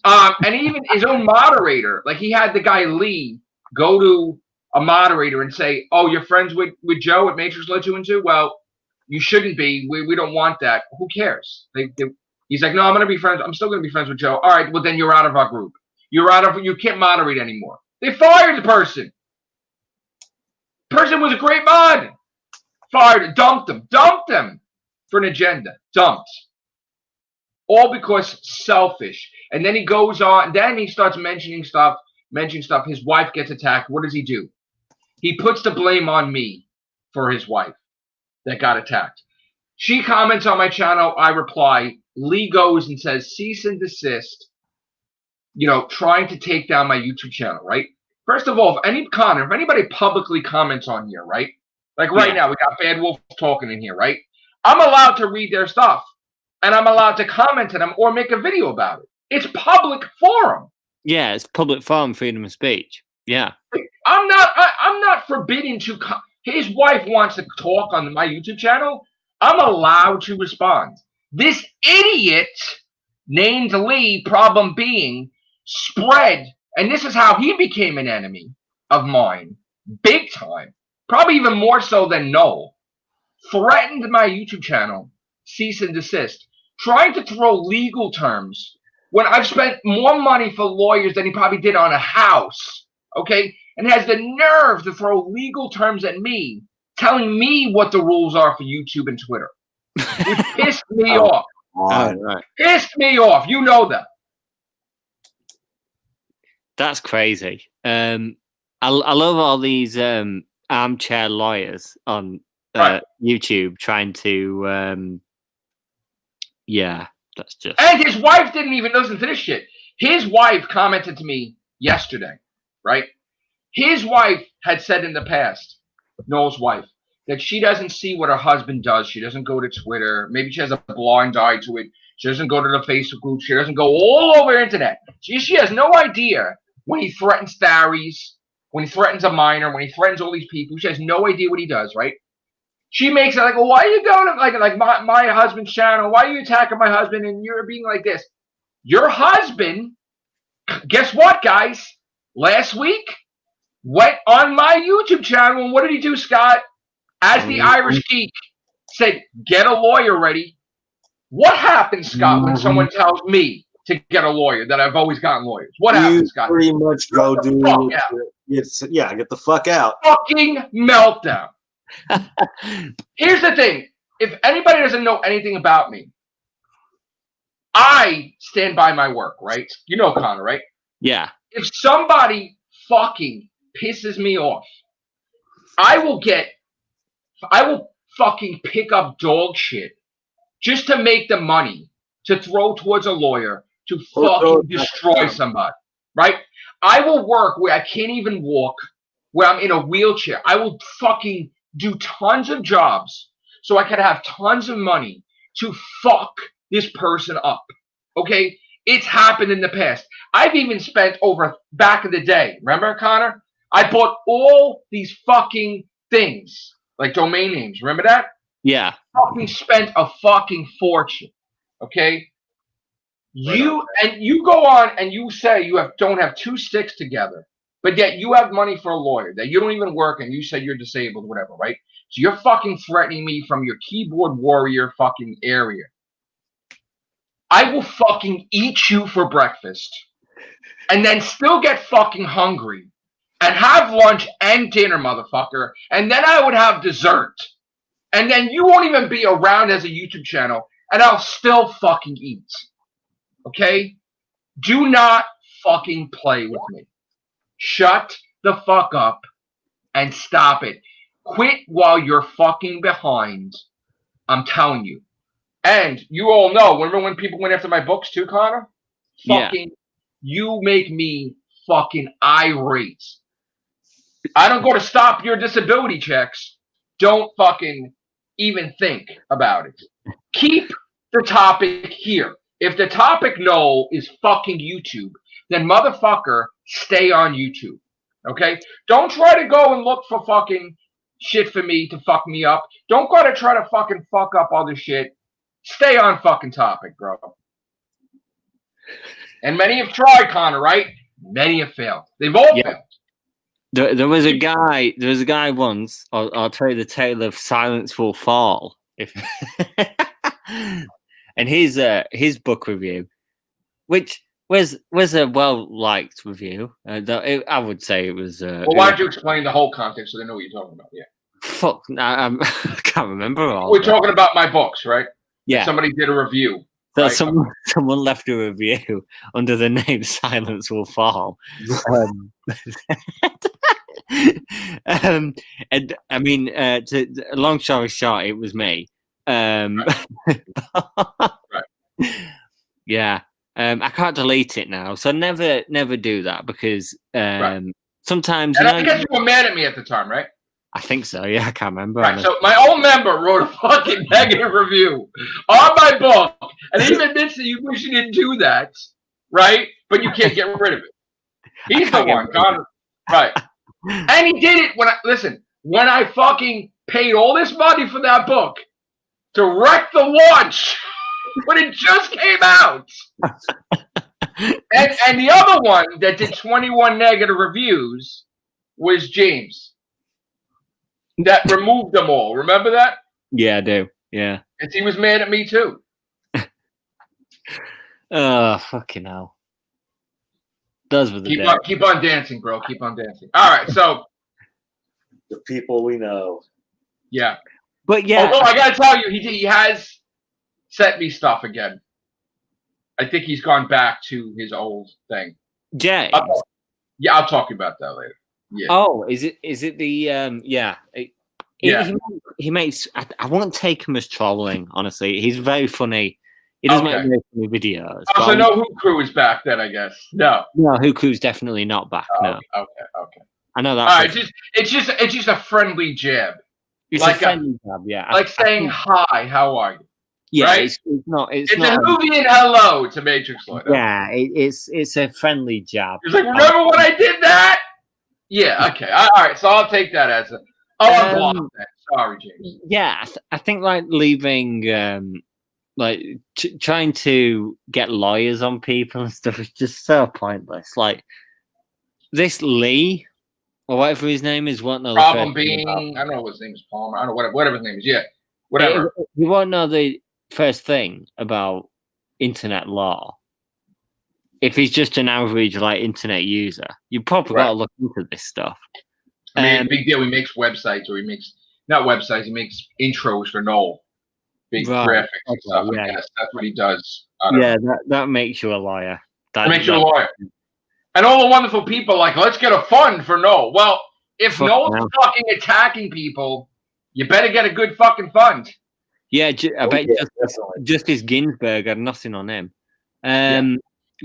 And even his own moderator, like he had the guy Lee go to a moderator and say, "Oh, you're friends with Joe at Matrix Lloyd 212? Well, you shouldn't be. We don't want that. Who cares?" He's like, "No, I'm gonna be friends. I'm still gonna be friends with Joe. All right, well then you're out of our group. You can't moderate anymore." They fired the person. Person was a great mod. Fired, dumped him for an agenda. Dumped. All because selfish. And then he goes on, then he starts mentioning stuff. His wife gets attacked. What does he do? He puts the blame on me for his wife that got attacked. She comments on my channel. I reply. Lee goes and says, cease and desist, trying to take down my YouTube channel, right? First of all, if anybody publicly comments on here, right? Like right now, we got Bad Wolf talking in here, right? I'm allowed to read their stuff. And I'm allowed to comment to them or make a video about it. It's public forum. Yeah, it's public forum, freedom of speech. Yeah. I'm not forbidden to. His wife wants to talk on my YouTube channel. I'm allowed to respond. This idiot named Lee, problem being, spread, and this is how he became an enemy of mine, big time. Probably even more so than Noel. Threatened my YouTube channel, cease and desist. Trying to throw legal terms when I've spent more money for lawyers than he probably did on a house. Okay? and has the nerve to throw legal terms at me, telling me what the rules are for YouTube and Twitter. It pissed me off. Right. Pissed me off. You know that. That's crazy. I love all these armchair lawyers on YouTube trying to that's just. And his wife didn't even listen to this shit. His wife commented to me yesterday, right? His wife had said in the past, Noel's wife, that she doesn't see what her husband does. She doesn't go to Twitter. Maybe she has a blind eye to it. She doesn't go to the Facebook group. She doesn't go all over the internet. She has no idea when he threatens Tharies, when he threatens a minor, when he threatens all these people. She has no idea what he does, right? She makes it like, well, why are you going to like my husband's channel? Why are you attacking my husband? And you're being like this. Your husband, guess what, guys? Last week, went on my YouTube channel, and what did he do, Scott? As the Irish geek said, get a lawyer ready. What happens, Scott, when someone tells me to get a lawyer, that I've always gotten lawyers? What happens, Scott? Pretty much go, dude. Get the fuck out. Fucking meltdown. Here's the thing. If anybody doesn't know anything about me, I stand by my work, right? You know Connor, right? Yeah. If somebody fucking pisses me off, I will fucking pick up dog shit just to make the money to throw towards a lawyer to fucking destroy somebody, right? I will work where I can't even walk, where I'm in a wheelchair. I will fucking do tons of jobs so I can have tons of money to fuck this person up, okay? It's happened in the past. I've even spent back in the day, remember, Connor? I bought all these fucking things, like domain names. Remember that? Yeah. Fucking spent a fucking fortune. Okay? You go on and you say you don't have two sticks together, but yet you have money for a lawyer that you don't even work and you say you're disabled, whatever, right? So you're fucking threatening me from your keyboard warrior fucking area. I will fucking eat you for breakfast and then still get fucking hungry and have lunch and dinner, motherfucker. And then I would have dessert. And then you won't even be around as a YouTube channel and I'll still fucking eat. Okay? Do not fucking play with me. Shut the fuck up and stop it. Quit while you're fucking behind. I'm telling you. And you all know, remember when people went after my books too, Connor? Fucking, you make me fucking irate. I don't go to stop your disability checks. Don't fucking even think about it. Keep the topic here. If the topic, Noel, is fucking YouTube, then motherfucker, stay on YouTube. Okay? Don't try to go and look for fucking shit for me to fuck me up. Don't go to try to fucking fuck up other shit. Stay on fucking topic, bro. And many have tried, Connor, right? Many have failed. They've all failed. There was a guy once. I'll tell you the tale of Silence Will Fall. And his book review, which was a well-liked review. I would say it was. Well, why don't you explain the whole context so they know what you're talking about? Yeah. Fuck, I can't remember all. We're talking about my books, right? Yeah. Somebody did a review. So right? someone left a review under the name "Silence Will Fall." And I mean, long story short, it was me. Right. Yeah. I can't delete it now, so never do that because sometimes. And I guess you were mad at me at the time, right? I think so. Yeah, I can't remember. Right. So my old member wrote a fucking negative review on my book, and he even admits that you wish you didn't do that, right? But you can't get rid of it. He's the one, Connor. Right. And he did it when I fucking paid all this money for that book to wreck the launch when it just came out. And the other one that did 21 negative reviews was James. That removed them all. Remember that? Yeah, I do. Yeah. And he was mad at me too. Oh, fucking hell. Those were the days. Keep on dancing, bro. Keep on dancing. All right, so the people we know. Yeah, but yeah. Although I gotta tell you, he has sent me stuff again. I think he's gone back to his old thing. James. I'll talk about that later. Yeah. Oh, is it the yeah. Yeah. He makes. I won't take him as trolling. Honestly, he's very funny. He doesn't make very funny videos. Oh, so no Who Crew is back then, I guess. No, Who Crew's definitely not back. No. Okay. I know that. All right, it's just a friendly jab. It's like a friendly jab, yeah. Like saying hi, how are you? Yeah, right? it's not. It's not a Whovian hello to Matrix Lloyd. Yeah, it's a friendly jab. He's like, remember when I did that? Yeah. Okay. All right. So I'll take that as a. I'm blocked then. Sorry, James. Yeah, I think like leaving, trying to get lawyers on people and stuff is just so pointless. Like this Lee or whatever his name is, won't know. Problem being, I don't know what his name is, Palmer. I don't know whatever his name is. Yeah, whatever. You won't know the first thing about internet law if he's just an average internet user. You probably got to look into this stuff. I mean, big deal. He makes websites, or he makes not websites. He makes intros for Noel, big graphics and stuff. Yeah, that's what he does. That makes you a liar. That makes you a lawyer. And all the wonderful people let's get a fund for Noel. Well, if Noel's fucking attacking people, you better get a good fucking fund. Yeah, I bet Justice Ginsburg had nothing on him.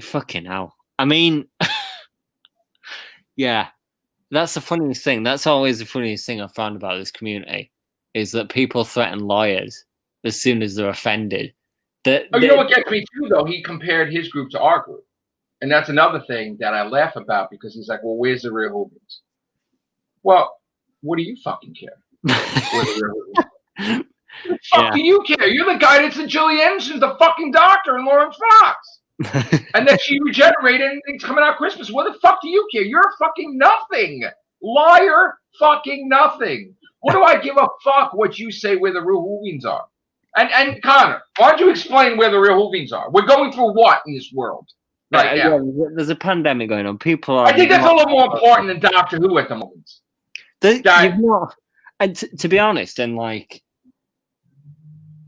Fucking hell. I mean, yeah, that's the funniest thing. That's always the funniest thing I found about this community is that people threaten lawyers as soon as they're offended. You know what gets me too, though? He compared his group to our group. And that's another thing that I laugh about because he's like, well, where's the real Whovians? Well, what do you fucking care? Where's the real Whovians? What the fuck do you care? You're the guy that's in Julie Anderson's the fucking doctor in Lauren Fox. And then she regenerated and it's coming out Christmas. What the fuck do you care? You're a fucking nothing. Liar fucking nothing. What do I give a fuck what you say where the real Whovians are? And Connor, why don't you explain where the real Whovians are? We're going through what in this world? There's a pandemic going on. People are. I think that's a little more important than Doctor Who at the moment. And to be honest, and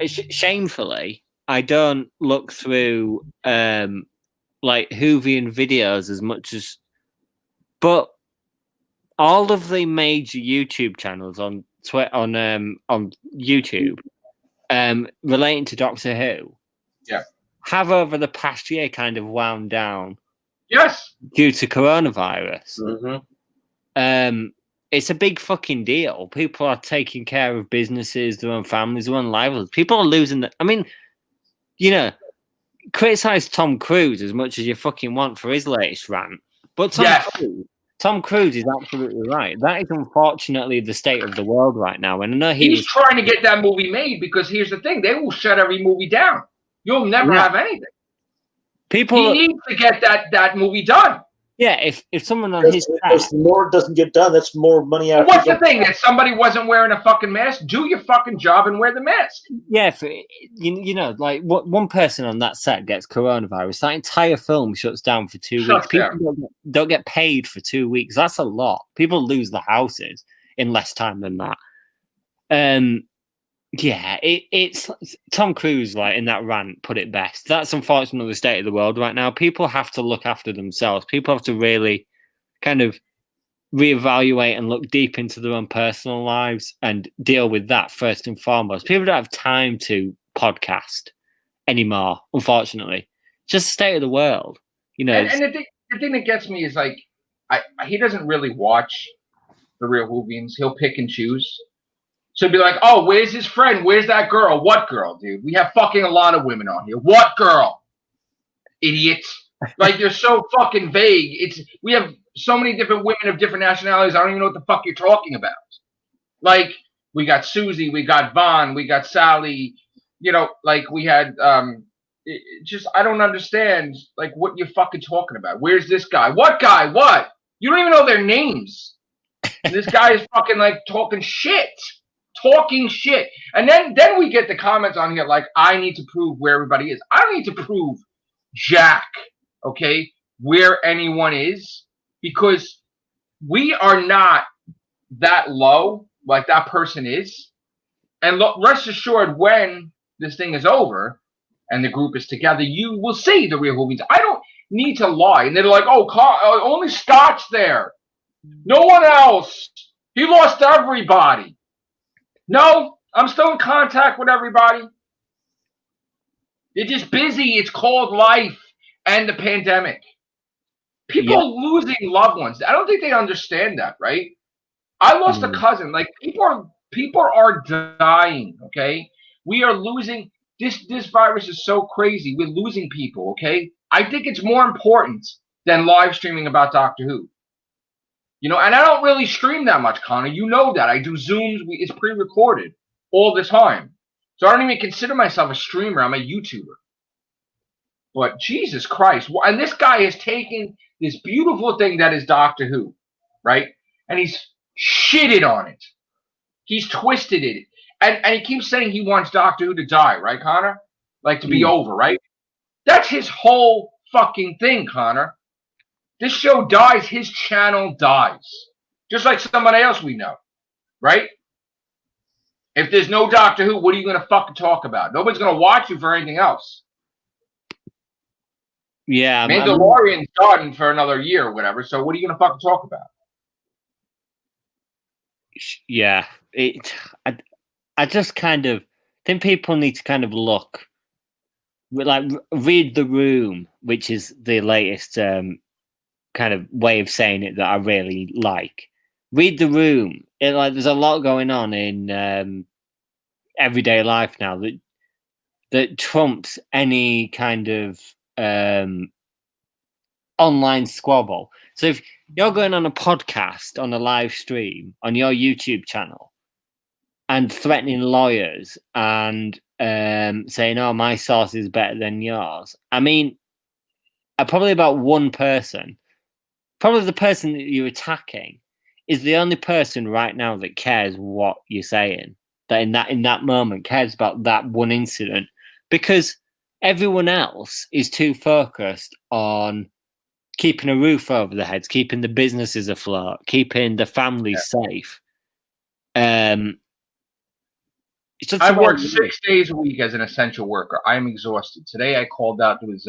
shamefully, I don't look through Whovian videos as much as, but all of the major YouTube channels on Twitter on YouTube relating to Doctor Who, have over the past year kind of wound down. Yes, due to coronavirus. Mm-hmm. It's a big fucking deal. People are taking care of businesses, their own families, their own livelihoods. People are losing I mean, criticize Tom Cruise as much as you fucking want for his latest rant. But Tom Cruise is absolutely right. That is unfortunately the state of the world right now. And I know he's trying to get that movie made because here's the thing. They will shut every movie down. You'll never have anything. He needs to get that movie done. Yeah, if someone on his if more doesn't get done, that's more money out. What's the thing? That somebody wasn't wearing a fucking mask? Do your fucking job and wear the mask. Yeah, one person on that set gets coronavirus, that entire film shuts down for 2 weeks. People don't get paid for 2 weeks. That's a lot. People lose their houses in less time than that. Yeah, it's Tom Cruise, in that rant, put it best. That's unfortunately the state of the world right now. People have to look after themselves. People have to really kind of reevaluate and look deep into their own personal lives and deal with that first and foremost. People don't have time to podcast anymore, unfortunately. Just the state of the world. And the thing that gets me is he doesn't really watch the real Whovians. He'll pick and choose. So be like, oh, where's his friend? Where's that girl? What girl, dude? We have fucking a lot of women on here. What girl? Idiots. They're so fucking vague. We have so many different women of different nationalities. I don't even know what the fuck you're talking about. We got Susie, we got Vaughn, we got Sally. We had I don't understand what you're fucking talking about. Where's this guy? What guy? What? You don't even know their names. And this guy is fucking talking shit. And then we get the comments on here I need to prove where everybody is. I don't need to prove jack, okay? where anyone is, because we are not that low like that person is. And rest assured, when this thing is over and the group is together, you will see the real Whovians. I don't need to lie. And they're like, oh, only Scott's there. No one else. He lost everybody. No, I'm still in contact with everybody. They're just busy. It's called life and the pandemic. People are losing loved ones. I don't think they understand that, right? I lost a cousin. Like, people are dying, okay? We are losing. This virus is so crazy. We're losing people, okay? I think it's more important than live streaming about Doctor Who. You know, and I don't really stream that much, Connor. You know that. I do Zooms. It's pre-recorded all the time. So I don't even consider myself a streamer. I'm a YouTuber. But Jesus Christ. And this guy has taken this beautiful thing that is Doctor Who, right? And he's shitted on it. He's twisted it. And he keeps saying he wants Doctor Who to die, right, Connor? Like, to be over, right? That's his whole fucking thing, Connor. This show dies, his channel dies. Just like somebody else we know, right? If there's no Doctor Who, what are you going to fucking talk about? Nobody's going to watch you for anything else. Yeah. Mandalorian's done for another year or whatever, so what are you going to fucking talk about? Yeah. I just kind of think people need to kind of look, like, read the room, which is the latest kind of way of saying it that I really like. Read the room. There's a lot going on in everyday life now that trumps any kind of online squabble. So if you're going on a podcast, on a live stream, on your YouTube channel, and threatening lawyers and saying, "Oh, my source is better than yours," I mean, probably about one person. Probably the person that you're attacking is the only person right now that cares what you're saying. That in that moment cares about that one incident, because everyone else is too focused on keeping a roof over their heads, keeping the businesses afloat, keeping the families safe. I work 6 days a week as an essential worker. I am exhausted. Today I called out. There was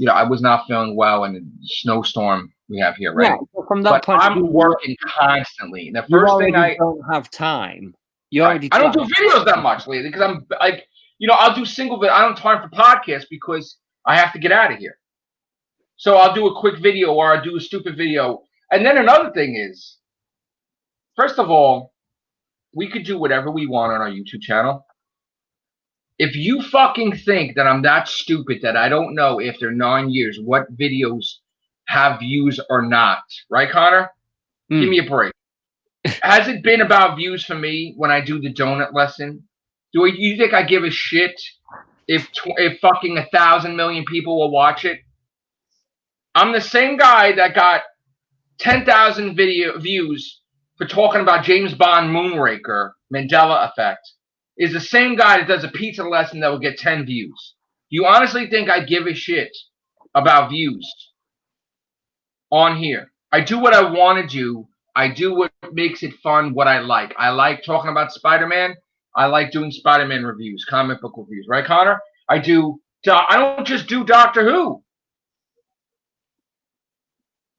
I was not feeling well in the snowstorm we have here, right? Yeah, from that point, I'm working constantly. The first thing I don't have time. I don't do videos that much lately because I'm like, I'll do single video. I don't have time for podcasts because I have to get out of here. So I'll do a quick video or I'll do a stupid video. And then another thing is, first of all, we could do whatever we want on our YouTube channel. If you fucking think that I'm that stupid that I don't know after 9 years what videos have views or not, right, Connor? Give me a break. Has it been about views for me when I do the donut lesson? Do you think I give a shit if fucking 1,000 million people will watch it? I'm the same guy that got 10,000 video views for talking about James Bond Moonraker, Mandela Effect, is the same guy that does a pizza lesson that will get 10 views. Do you honestly think I give a shit about views on here? I do what I want to do. I do what makes it fun, what I like. I like talking about Spider-Man. I like doing Spider-Man reviews, comic book reviews. Right, Connor? I don't just do Doctor Who.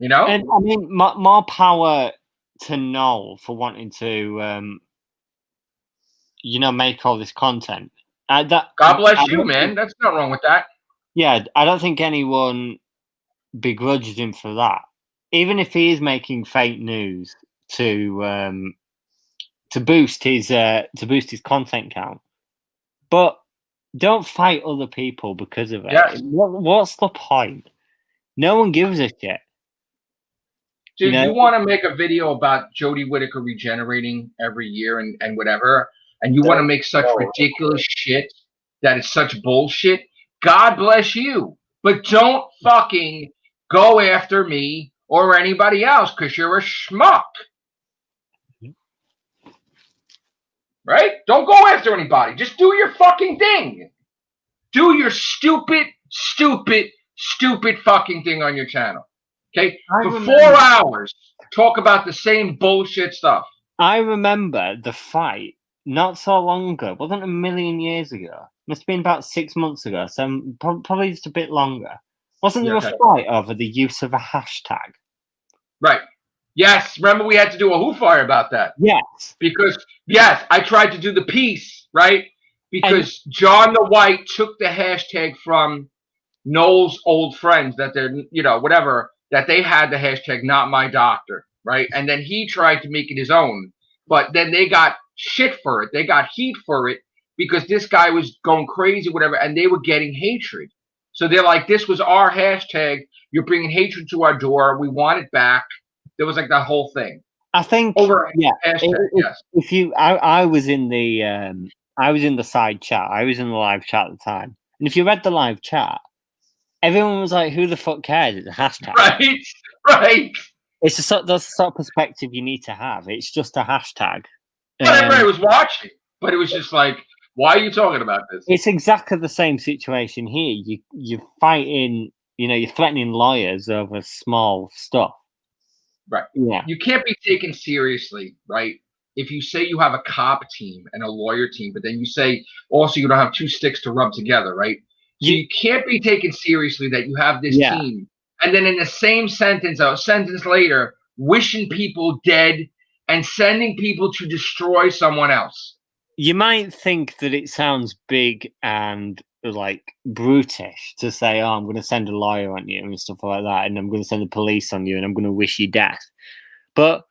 And I mean, more power to Noel for wanting to, make all this content. God bless you, man. That's not wrong with that. Yeah, I don't think anyone begrudges him for that. Even if he is making fake news to boost his content count, but don't fight other people because of it. Yes. What's the point? No one gives a shit. Dude, you want to make a video about Jodie Whittaker regenerating every year and whatever, and you want to make such ridiculous shit that is such bullshit, God bless you. But don't fucking go after me or anybody else because you're a schmuck. Right? Don't go after anybody. Just do your fucking thing. Do your stupid, stupid, stupid fucking thing on your channel. Okay? For remember. 4 hours, talk about the same bullshit stuff. I remember the fight not so long ago. It wasn't a million years ago. Must have been about 6 months ago. So probably just a bit longer. Wasn't there a fight over the use of a hashtag? Right. Yes. Remember we had to do a Who Fire about that. Yes. Because, yes, I tried to do the piece, right? Because John the White took the hashtag from Noel's old friends that they're, you know, whatever, that they had the hashtag not my doctor, right? And then he tried to make it his own. But then they got shit for it. They got heat for it because this guy was going crazy, whatever, and they were getting hatred. So they're like, this was our hashtag. You're bringing hatred to our door. We want it back. There was like that whole thing. I think if you, I was in the side chat. I was in the live chat at the time, and if you read the live chat, everyone was like, "Who the fuck cares?" It's a hashtag, right. It's that's the sort of perspective you need to have. It's just a hashtag. But everybody was watching, but it was just like, why are you talking about this? It's exactly the same situation here. You're fighting, you're threatening lawyers over small stuff. Right. Yeah. You can't be taken seriously, right? If you say you have a cop team and a lawyer team, but then you say also you don't have two sticks to rub together, right? So you can't be taken seriously that you have this team. And then in the same sentence, a sentence later, wishing people dead and sending people to destroy someone else. You might think that it sounds big and like brutish to say, "Oh, I'm going to send a lawyer on you" and stuff like that, and I'm going to send the police on you, and I'm going to wish you death. But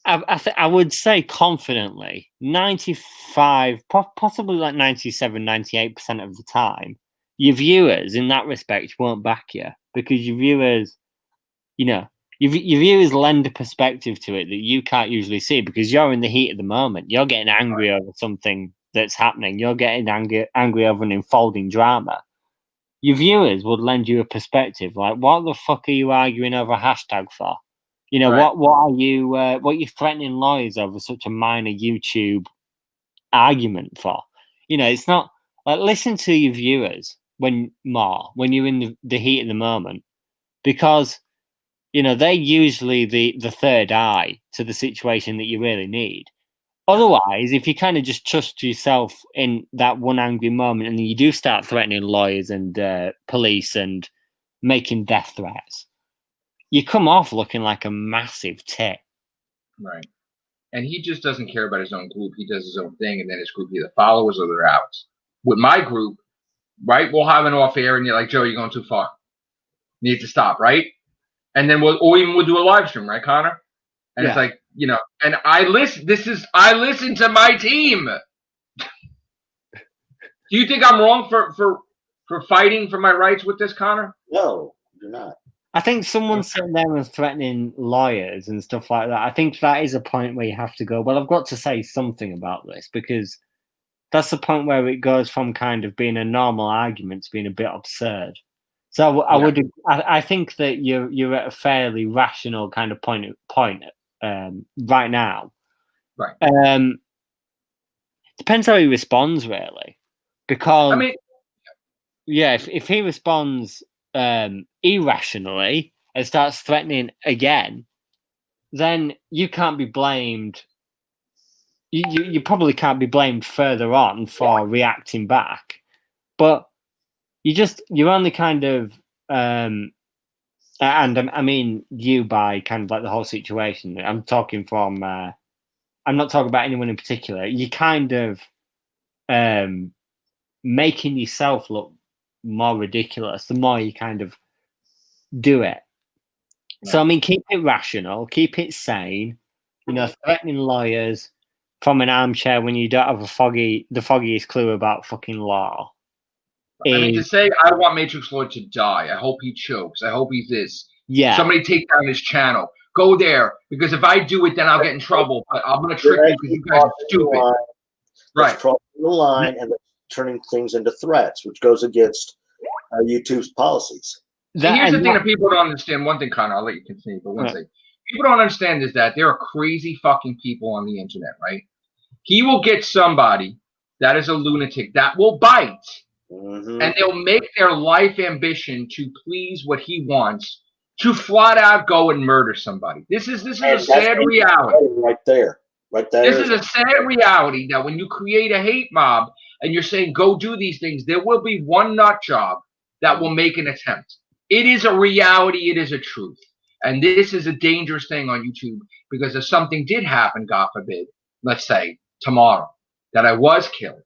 I would say confidently, 95, possibly like 97, 98% of the time, your viewers in that respect won't back you because your viewers, your viewers lend a perspective to it that you can't usually see because you're in the heat of the moment. You're getting angry over something that's happening. You're getting angry over an unfolding drama. Your viewers would lend you a perspective like, what the fuck are you arguing over a hashtag for? What are you threatening lawyers over such a minor YouTube argument for? It's not like, listen to your viewers when you're in the heat of the moment, because they're usually the third eye to the situation that you really need. Otherwise, if you kind of just trust yourself in that one angry moment and then you do start threatening lawyers and police and making death threats, you come off looking like a massive tit. Right. And he just doesn't care about his own group. He does his own thing, and then his group either followers or they're out. With my group, right, we'll have an off air, and you're like, "Joe, you're going too far. You need to stop," right? And then we'll do a live stream, right, Connor? And it's like, and I listen to my team. Do you think I'm wrong for fighting for my rights with this, Connor? No, you're not. I think someone sitting there and threatening lawyers and stuff like that, I think that is a point where you have to go, well, I've got to say something about this, because that's the point where it goes from kind of being a normal argument to being a bit absurd. So I think that you're at a fairly rational kind of point right now. Right. Depends how he responds, really, because if he responds irrationally and starts threatening again, then you can't be blamed. You probably can't be blamed further on for reacting back, but you're only kind of and I mean you by kind of like the whole situation. I'm talking from I'm not talking about anyone in particular. You kind of making yourself look more ridiculous the more you kind of do it. Right. So I mean, keep it rational, keep it sane. Threatening lawyers from an armchair when you don't have the foggiest clue about fucking law. I mean, to say I want Matrix Lord to die, I hope he chokes, I hope he's this. Yeah. Somebody take down his channel. Go there, because if I do it, then I'll get in trouble. But I'm going to trick you because you guys are stupid. Right. Crossing the line and turning things into threats, which goes against YouTube's policies. Here's the thing that people don't understand. One thing, Connor, I'll let you continue, but one thing. People don't understand is that there are crazy fucking people on the internet, right? He will get somebody that is a lunatic that will bite and they'll make their life ambition to please what he wants to flat out go and murder somebody. This is a sad reality. Right there. This is a sad reality that when you create a hate mob and you're saying go do these things, there will be one nut job that will make an attempt. It is a reality. It is a truth. And this is a dangerous thing on YouTube, because if something did happen, God forbid, let's say tomorrow, that I was killed,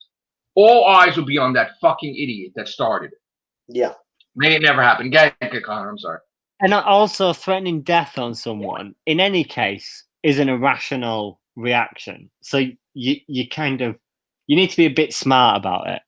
all eyes will be on that fucking idiot that started it. Yeah. May it never happen. Get Connor, I'm sorry. And also threatening death on someone, in any case, is an irrational reaction. So you kind of, you need to be a bit smart about it.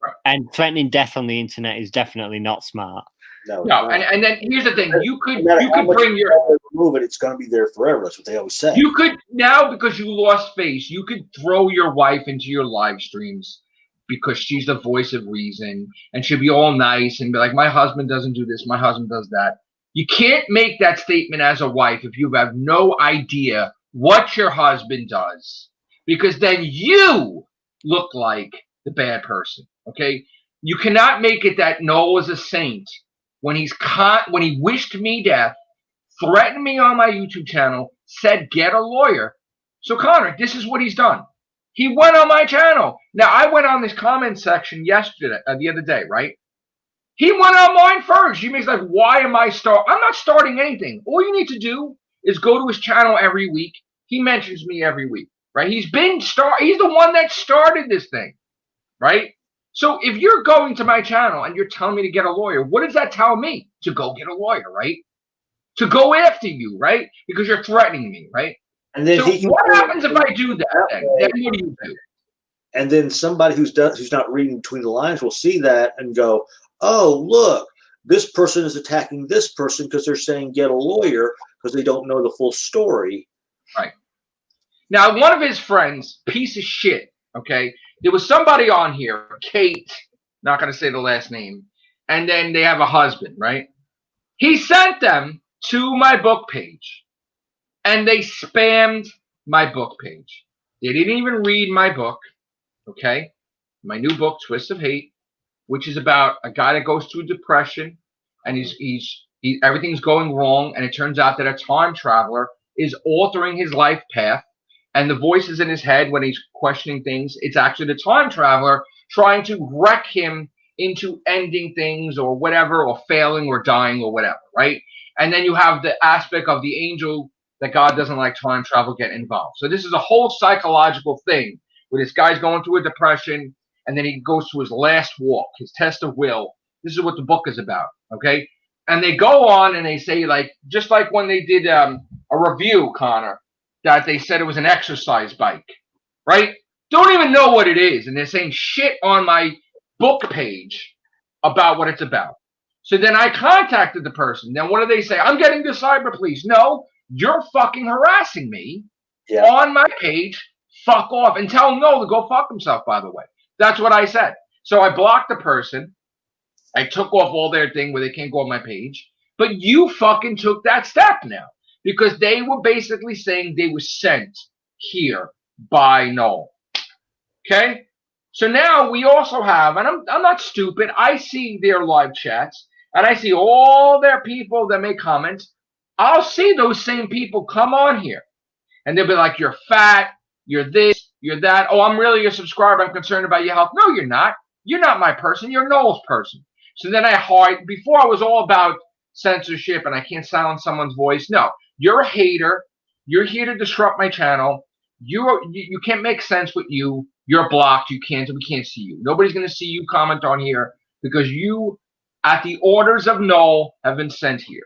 Right. And threatening death on the internet is definitely not smart. No. And then here's the thing: you could bring your remove it. It's going to be there forever. That's what they always say. You could now, because you lost face, you could throw your wife into your live streams because she's the voice of reason, and she'll be all nice and be like, "My husband doesn't do this. My husband does that." You can't make that statement as a wife if you have no idea what your husband does, because then you look like the bad person. Okay, you cannot make it that Noel is a saint when he wished me death, threatened me on my YouTube channel, said get a lawyer. So Connor, this is what he's done. He went on my channel. Now I went on this comment section yesterday, the other day, right? He went on mine first. You mean like, why am I I'm not starting anything. All you need to do is go to his channel every week. He mentions me every week, right? He's the one that started this thing, right? So if you're going to my channel and you're telling me to get a lawyer, what does that tell me? To go get a lawyer, right? To go after you, right? Because you're threatening me, right? And then so what happens if I do that? Then what do you do? And then somebody who's not reading between the lines will see that and go, "Oh, look, this person is attacking this person because they're saying get a lawyer because they don't know the full story." Right. Now, one of his friends, piece of shit, okay? There was somebody on here, Kate, not going to say the last name, and then they have a husband, right? He sent them to my book page, and they spammed my book page. They didn't even read my book, okay? My new book, Twist of Hate, which is about a guy that goes through depression, and everything's going wrong, and it turns out that a time traveler is altering his life path, and the voices in his head when he's questioning things, it's actually the time traveler trying to wreck him into ending things or whatever, or failing or dying or whatever, right? And then you have the aspect of the angel that God doesn't like time travel get involved. So this is a whole psychological thing where this guy's going through a depression, and then he goes to his last walk, his test of will. This is what the book is about, okay? And they go on and they say, like, just like when they did a review, Connor, that they said it was an exercise bike, right? Don't even know what it is. And they're saying shit on my book page about what it's about. So then I contacted the person. Then what do they say? I'm getting to cyber police. No, you're fucking harassing me on my page. Fuck off. And tell him no to go fuck himself, by the way. That's what I said. So I blocked the person. I took off all their thing where they can't go on my page. But you fucking took that step now. Because they were basically saying they were sent here by Noel. Okay? So now we also have, and I'm not stupid, I see their live chats, and I see all their people that make comments. I'll see those same people come on here. And they'll be like, you're fat, you're this, you're that. Oh, I'm really your subscriber. I'm concerned about your health. No, you're not. You're not my person. You're Noel's person. So then I hide. Before I was all about censorship and I can't silence someone's voice. No. You're a hater. You're here to disrupt my channel. You can't make sense with you. You're blocked. We can't see you. Nobody's going to see you comment on here because you, at the orders of Noel, have been sent here.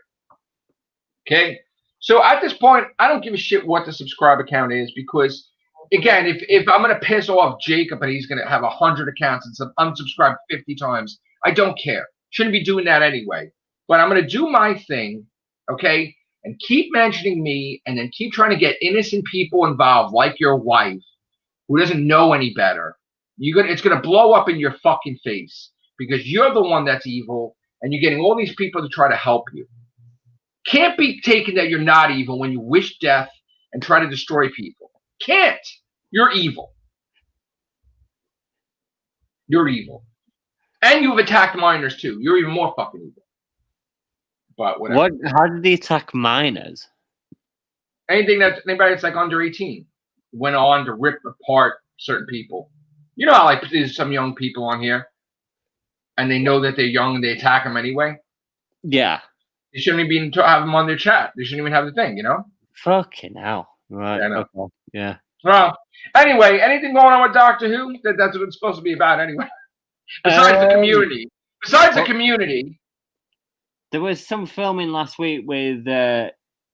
Okay? So at this point, I don't give a shit what the subscriber count is because, again, if I'm going to piss off Jacob and he's going to have 100 accounts and unsubscribe 50 times, I don't care. Shouldn't be doing that anyway. But I'm going to do my thing, okay? And keep mentioning me and then keep trying to get innocent people involved, like your wife, who doesn't know any better. It's going to blow up in your fucking face because you're the one that's evil and you're getting all these people to try to help you. Can't be taken that you're not evil when you wish death and try to destroy people. Can't. You're evil. You're evil. And you've attacked minors too. You're even more fucking evil. But whatever. How did he attack minors? Anybody that's like under 18 went on to rip apart certain people. You know how like there's some young people on here, and they know that they're young and they attack them anyway. Yeah. They shouldn't even have them on their chat. They shouldn't even have the thing, you know? Fucking hell. Right. Yeah, I know. Okay. Yeah. Well, anyway, anything going on with Doctor Who? That's what it's supposed to be about anyway. Besides the community. Besides the community. There was some filming last week with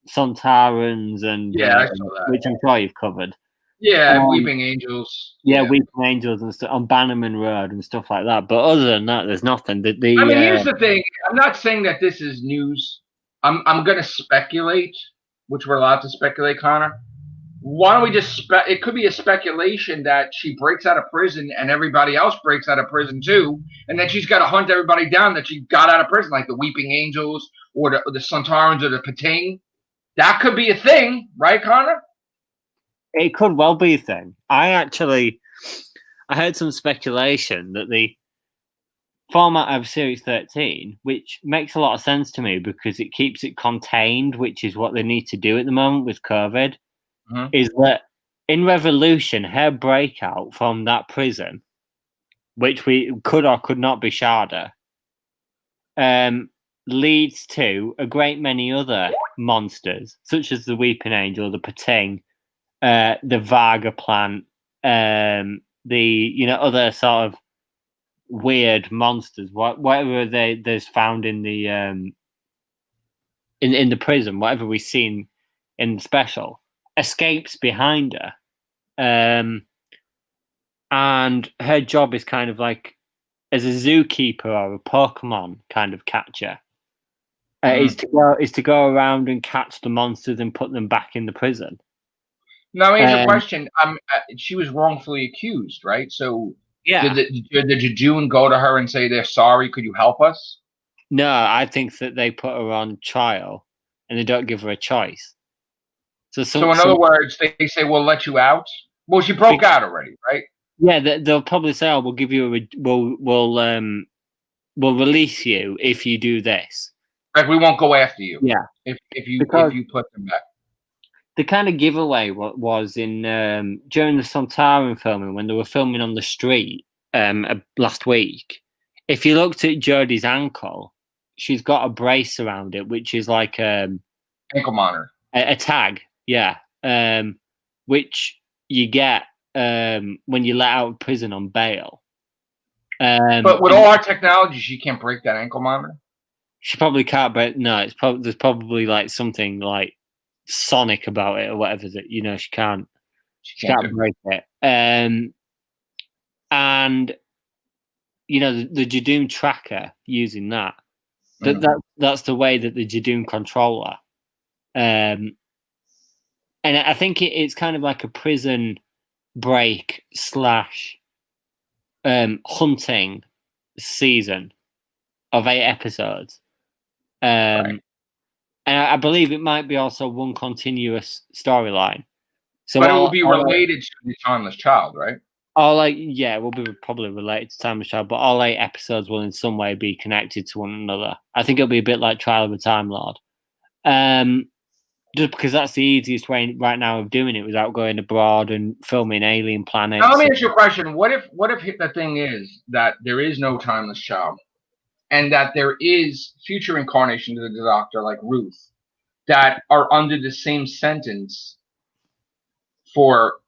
Sontarans and I saw that. which I'm sure you've covered. Yeah, Weeping Angels. Yeah, Weeping Angels and stuff on Bannerman Road and stuff like that. But other than that, there's nothing. I mean, here's the thing. I'm not saying that this is news. I'm going to speculate, which we're allowed to speculate, Connor. Why don't we just it could be a speculation that she breaks out of prison and everybody else breaks out of prison too, and then she's got to hunt everybody down that she got out of prison, like the Weeping Angels or the Sontarans or the Pating. That could be a thing, right, Connor? It could well be a thing. I heard some speculation that the format of Series 13, which makes a lot of sense to me because it keeps it contained, which is what they need to do at the moment with COVID, is that in Revolution, her breakout from that prison, which we could or could not be Sharda, leads to a great many other monsters, such as the Weeping Angel, the Pating, the Vaga plant, the other sort of weird monsters, whatever there's found in the in the prison, whatever we've seen in the special, escapes behind her, and her job is kind of like as a zookeeper or a Pokemon kind of catcher. Is to go around and catch the monsters and put them back in the prison. Now, here's a question. She was wrongfully accused, right? So, did the Jejune go to her and say they're sorry? Could you help us? No, I think that they put her on trial and they don't give her a choice. So in other words, they say we'll let you out. Well, she broke out already, right? Yeah, they'll probably say, "Oh, we'll give you we'll release you if you do this." Like we won't go after you. Yeah, if you put them back. The kind of giveaway was in during the Sontaran filming when they were filming on the street last week. If you looked at Jodie's ankle, she's got a brace around it, which is like ankle monitor, a tag, which you get when you let out of prison on bail. But with all our technology, she can't break that ankle monitor. She probably can't, but no, there's probably like something like sonic about it or whatever that she can't break it. And the Jadoon tracker using that's the way that the Jadoon control her. And I think it's kind of like a prison break / hunting season of 8 episodes. Right. And I believe it might be also one continuous storyline. So, but it will be related to the Timeless Child, right? It will be probably related to Timeless Child, but all 8 episodes will in some way be connected to one another. I think it'll be a bit like Trial of a Time Lord. Just because that's the easiest way right now of doing it without going abroad and filming alien planets. Now, let me ask you a question. What if the thing is that there is no Timeless Child? And that there is future incarnations of the Doctor, like Ruth, that are under the same sentence for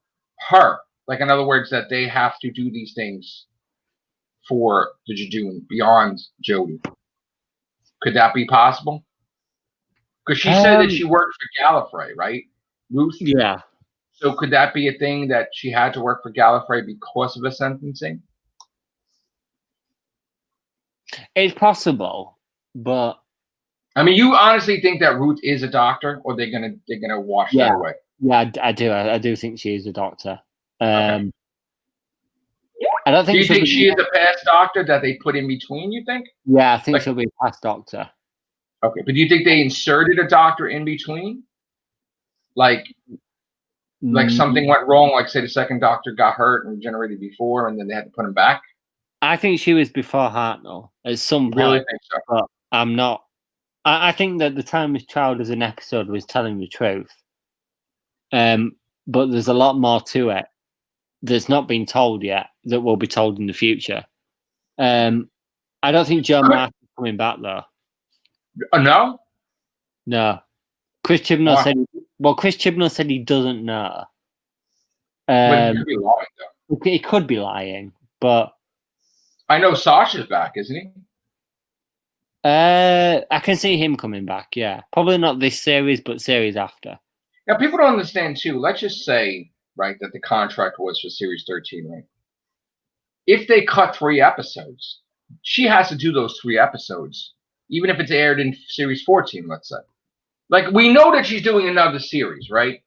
her. Like, in other words, that they have to do these things for the Jadoon beyond Jodie. Could that be possible? Because she said that she worked for Gallifrey, right? Ruth? Yeah. So could that be a thing that she had to work for Gallifrey because of a sentencing? It's possible, but I mean, you honestly think that Ruth is a doctor, or they're gonna wash that away? Yeah, I do. I do think she is a doctor. Okay. I don't think. Do you think she is a past doctor that they put in between? You think? Yeah, I think she'll be a past doctor. Okay, but do you think they inserted a doctor in between? Like something went wrong, like say the second doctor got hurt and regenerated before, and then they had to put him back? I think she was before Hartnell at some point. Really think so. But I'm not. I think that the time with Child as an episode was telling the truth. But there's a lot more to it that's not been told yet that will be told in the future. I don't think Joe Martin's coming back though. No? No. Chris Chibnall said. Well, Chris Chibnall said he doesn't know. But he could be lying, though. He could be lying, but I know Sasha's back, isn't he? I can see him coming back. Yeah, probably not this series, but series after. Now, people don't understand too. Let's just say, right, that the contract was for Series 13, right? If they cut 3 episodes, she has to do those 3 episodes, even if it's aired in Series 14, let's say. Like, we know that she's doing another series, right?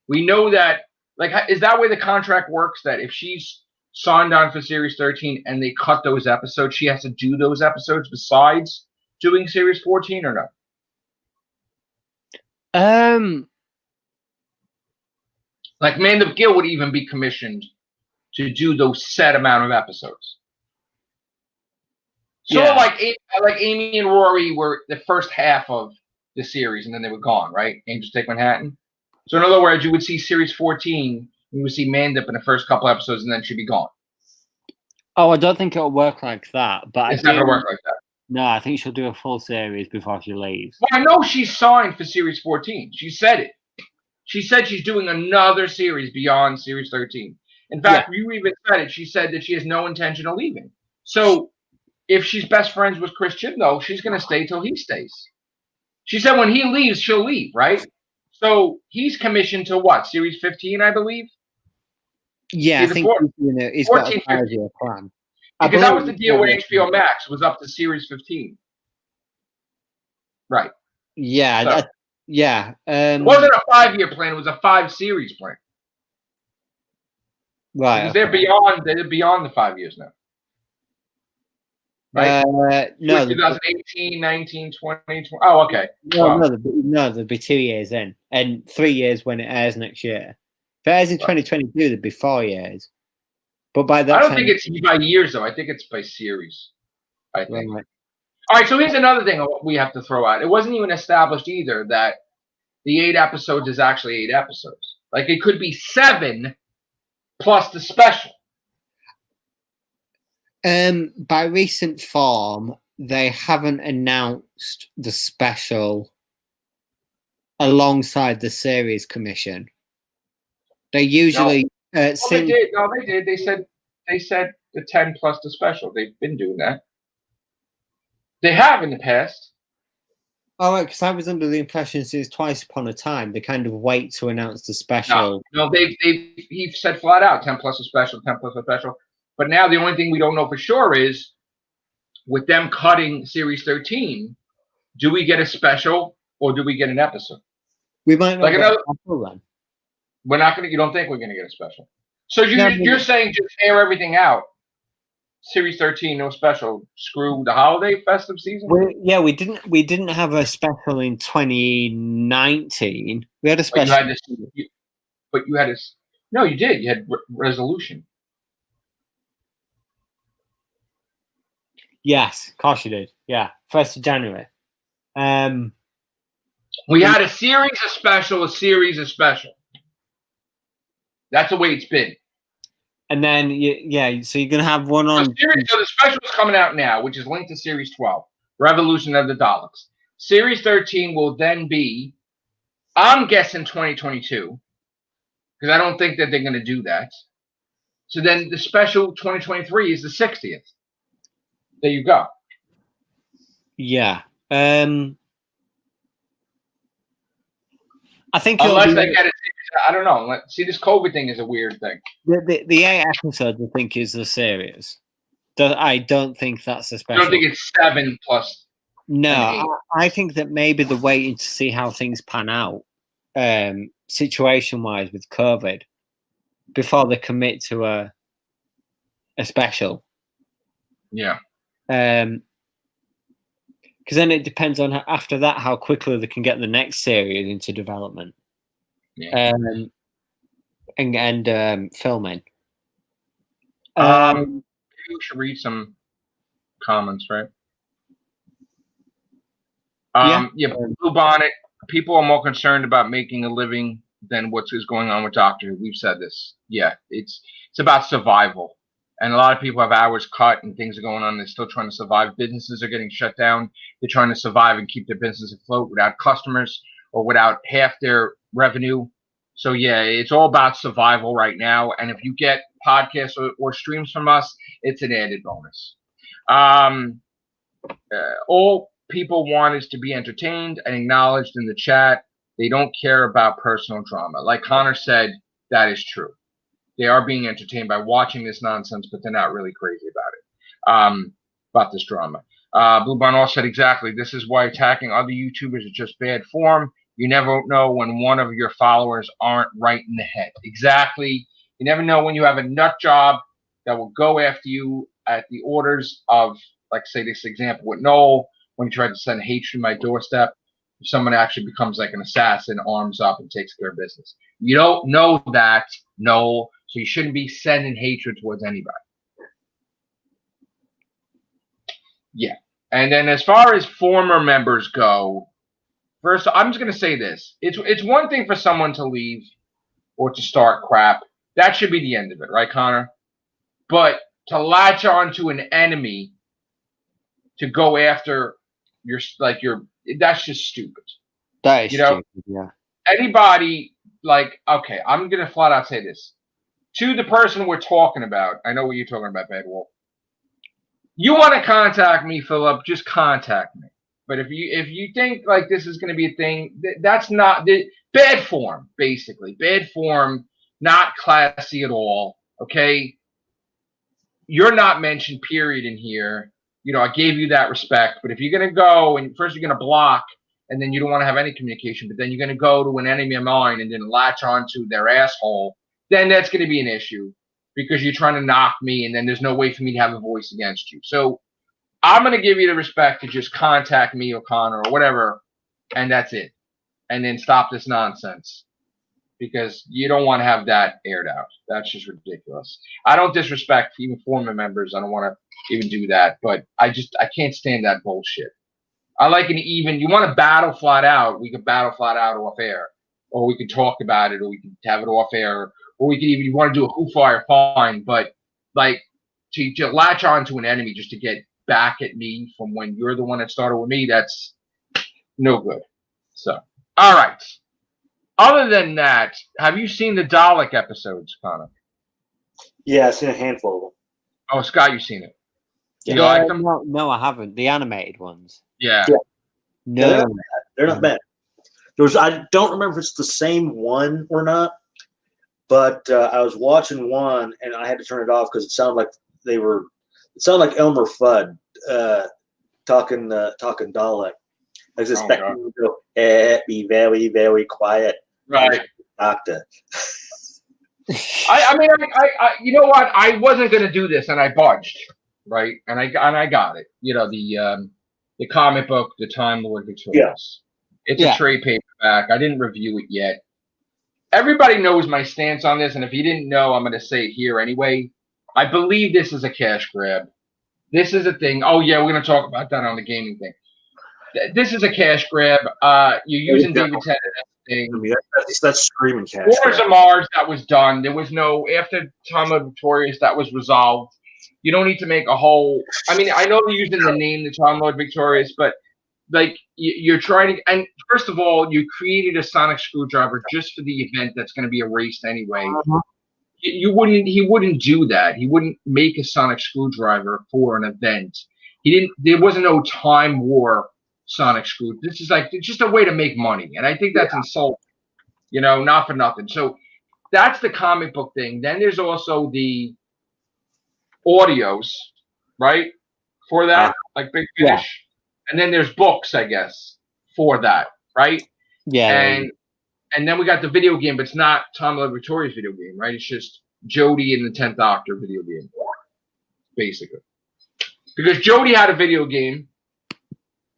We know that, like, is that way the contract works? That if she's signed on for Series 13 and they cut those episodes, she has to do those episodes besides doing Series 14 or no? Like, Man of Gill would even be commissioned to do those set amount of episodes. Sort of like Amy and Rory were the first half of the series, and then they were gone, right? Angels Take Manhattan. So in other words, you would see Series 14, you would see Mandip in the first couple episodes, and then she'd be gone. Oh, I don't think it'll work like that. But it's not going to work like that. No, I think she'll do a full series before she leaves. Well, I know she's signed for Series 14. She said it. She said she's doing another series beyond Series 13. In fact, you even said it. She said that she has no intention of leaving. So if she's best friends with Chris Chibnall, she's going to stay till he stays. She said when he leaves, she'll leave, right? So he's commissioned to what? Series 15, I believe? Yeah, I think he's got a 5-year plan. Because that was the deal with HBO Max, was up to Series 15. Right. Yeah, so, it wasn't a 5-year plan, it was a 5-series plan. Right. Because they're beyond the 5 years now. Right? No. 2018, 19, 20, 20. Oh, okay. No, there'll be 2 years in, and 3 years when it airs next year. If it airs in 2022, there'd be 4 years. But by that I don't think it's by years, though. I think it's by series. I think. Right. All right, so here's another thing we have to throw out. It wasn't even established either that the 8 episodes is actually 8 episodes. Like, it could be 7 plus the special. By recent form, they haven't announced the special alongside the series commission. They usually they did. No, they did. They said the 10 plus the special. They've been doing that. They have in the past. Oh, right, because I was under the impression since Twice Upon a Time they kind of wait to announce the special. No, he said flat out 10 plus a special, 10 plus a special. But now the only thing we don't know for sure is with them cutting Series 13, do we get a special or do we get an episode? We might not get a special then. We're not going to. You don't think we're going to get a special? So you're saying just air everything out. Series 13, no special. Screw the holiday festive season. We didn't have a special in 2019. We had a special. But you had this. No, you did. You had Resolution. Yes, of course you did. Yeah, 1st of January. We had a series of special, a series of special. That's the way it's been. And then, so you're going to have one on... So the special is coming out now, which is linked to Series 12, Revolution of the Daleks. Series 13 will then be, I'm guessing 2022, because I don't think that they're going to do that. So then the special 2023 is the 60th. There you go. Yeah. I think unless they get it, I don't know. See, this COVID thing is a weird thing. The 8 episodes, I think, is the series. I don't think that's a special. I don't think it's 7 plus. No, I think that maybe they're waiting to see how things pan out, situation-wise with COVID, before they commit to a special. Yeah. Because then it depends on after that how quickly they can get the next series into development, and filming. Maybe we should read some comments, right? Yeah, Blue Bonnet. People are more concerned about making a living than what is going on with Doctor Who. We've said this. Yeah, it's about survival. And a lot of people have hours cut and things are going on. They're still trying to survive. Businesses are getting shut down. They're trying to survive and keep their business afloat without customers or without half their revenue. So, yeah, it's all about survival right now. And if you get podcasts or streams from us, it's an added bonus. All people want is to be entertained and acknowledged in the chat. They don't care about personal drama. Like Connor said, that is true. They are being entertained by watching this nonsense, but they're not really crazy about this drama. Blue Bonnet said exactly. This is why attacking other YouTubers is just bad form. You never know when one of your followers aren't right in the head. Exactly. You never know when you have a nut job that will go after you at the orders of, like, say, this example with Noel, when he tried to send hatred to my doorstep. Someone actually becomes like an assassin, arms up, and takes care of business. You don't know that, Noel, so you shouldn't be sending hatred towards anybody. Yeah. And then as far as former members go, first, I'm just going to say this. It's one thing for someone to leave or to start crap. That should be the end of it, right, Connor? But to latch on to an enemy to go after that's just stupid. That is stupid, yeah. Anybody, like, okay, I'm going to flat out say this. To the person we're talking about, I know what you're talking about, Bad Wolf. You want to contact me, Philip, just contact me. But if you think like this is going to be a thing, that's not bad form, basically. Bad form, not classy at all, okay? You're not mentioned, period, in here. You know, I gave you that respect. But if you're going to go and first you're going to block and then you don't want to have any communication, but then you're going to go to an enemy of mine and then latch onto their asshole, then that's going to be an issue because you're trying to knock me and then there's no way for me to have a voice against you. So I'm going to give you the respect to just contact me or Connor or whatever, and that's it. And then stop this nonsense because you don't want to have that aired out. That's just ridiculous. I don't disrespect even former members. I don't want to even do that, but I can't stand that bullshit. I like an even, you want to battle flat out, we can battle flat out off air, or we can talk about it, or we can have it off air, or we can even, you want to do a who fire, fine, but like to latch on to an enemy just to get back at me from when you're the one that started with me, that's no good. So, all right. Other than that, have you seen the Dalek episodes, Connor? Yeah, I've seen a handful of them. Oh, Scott, you've seen it. Yeah, you like them? No, I haven't. The animated ones. Yeah. No, they're not bad. I don't remember if it's the same one or not, but I was watching one and I had to turn it off because it sounded like Elmer Fudd talking Dalek. I was expecting him to go, be very, very quiet. Right. Doctor. I mean, you know what? I wasn't going to do this, and I budged, right? And I got it. You know, the comic book, The Time Lord Victorious. Yeah. It's a trade paperback. I didn't review it yet. Everybody knows my stance on this, and if you didn't know, I'm going to say it here anyway. I believe this is a cash grab. This is a thing. Oh, yeah, we're going to talk about that on the gaming thing. This is a cash grab. You're using David Tennant. That's screaming cash. Wars of Mars, that was done. There was no, after Time of Victorious, that was resolved. You don't need to make a whole, I mean, I know they're using the name, the Time Lord Victorious, but like you're trying to, and first of all, you created a sonic screwdriver just for the event that's going to be erased anyway. He wouldn't do that. He wouldn't make a sonic screwdriver for an event. There wasn't no Time War sonic screw. This is like, it's just a way to make money. And I think that's insulting, you know, not for nothing. So that's the comic book thing. Then there's also the audios, right? For that, like Big Finish. Yeah. And then there's books, I guess, for that, right? Yeah. And then we got the video game, but it's not Tom Lord Victoria's video game, right? It's just Jodie and the 10th Doctor video game, basically. Because Jodie had a video game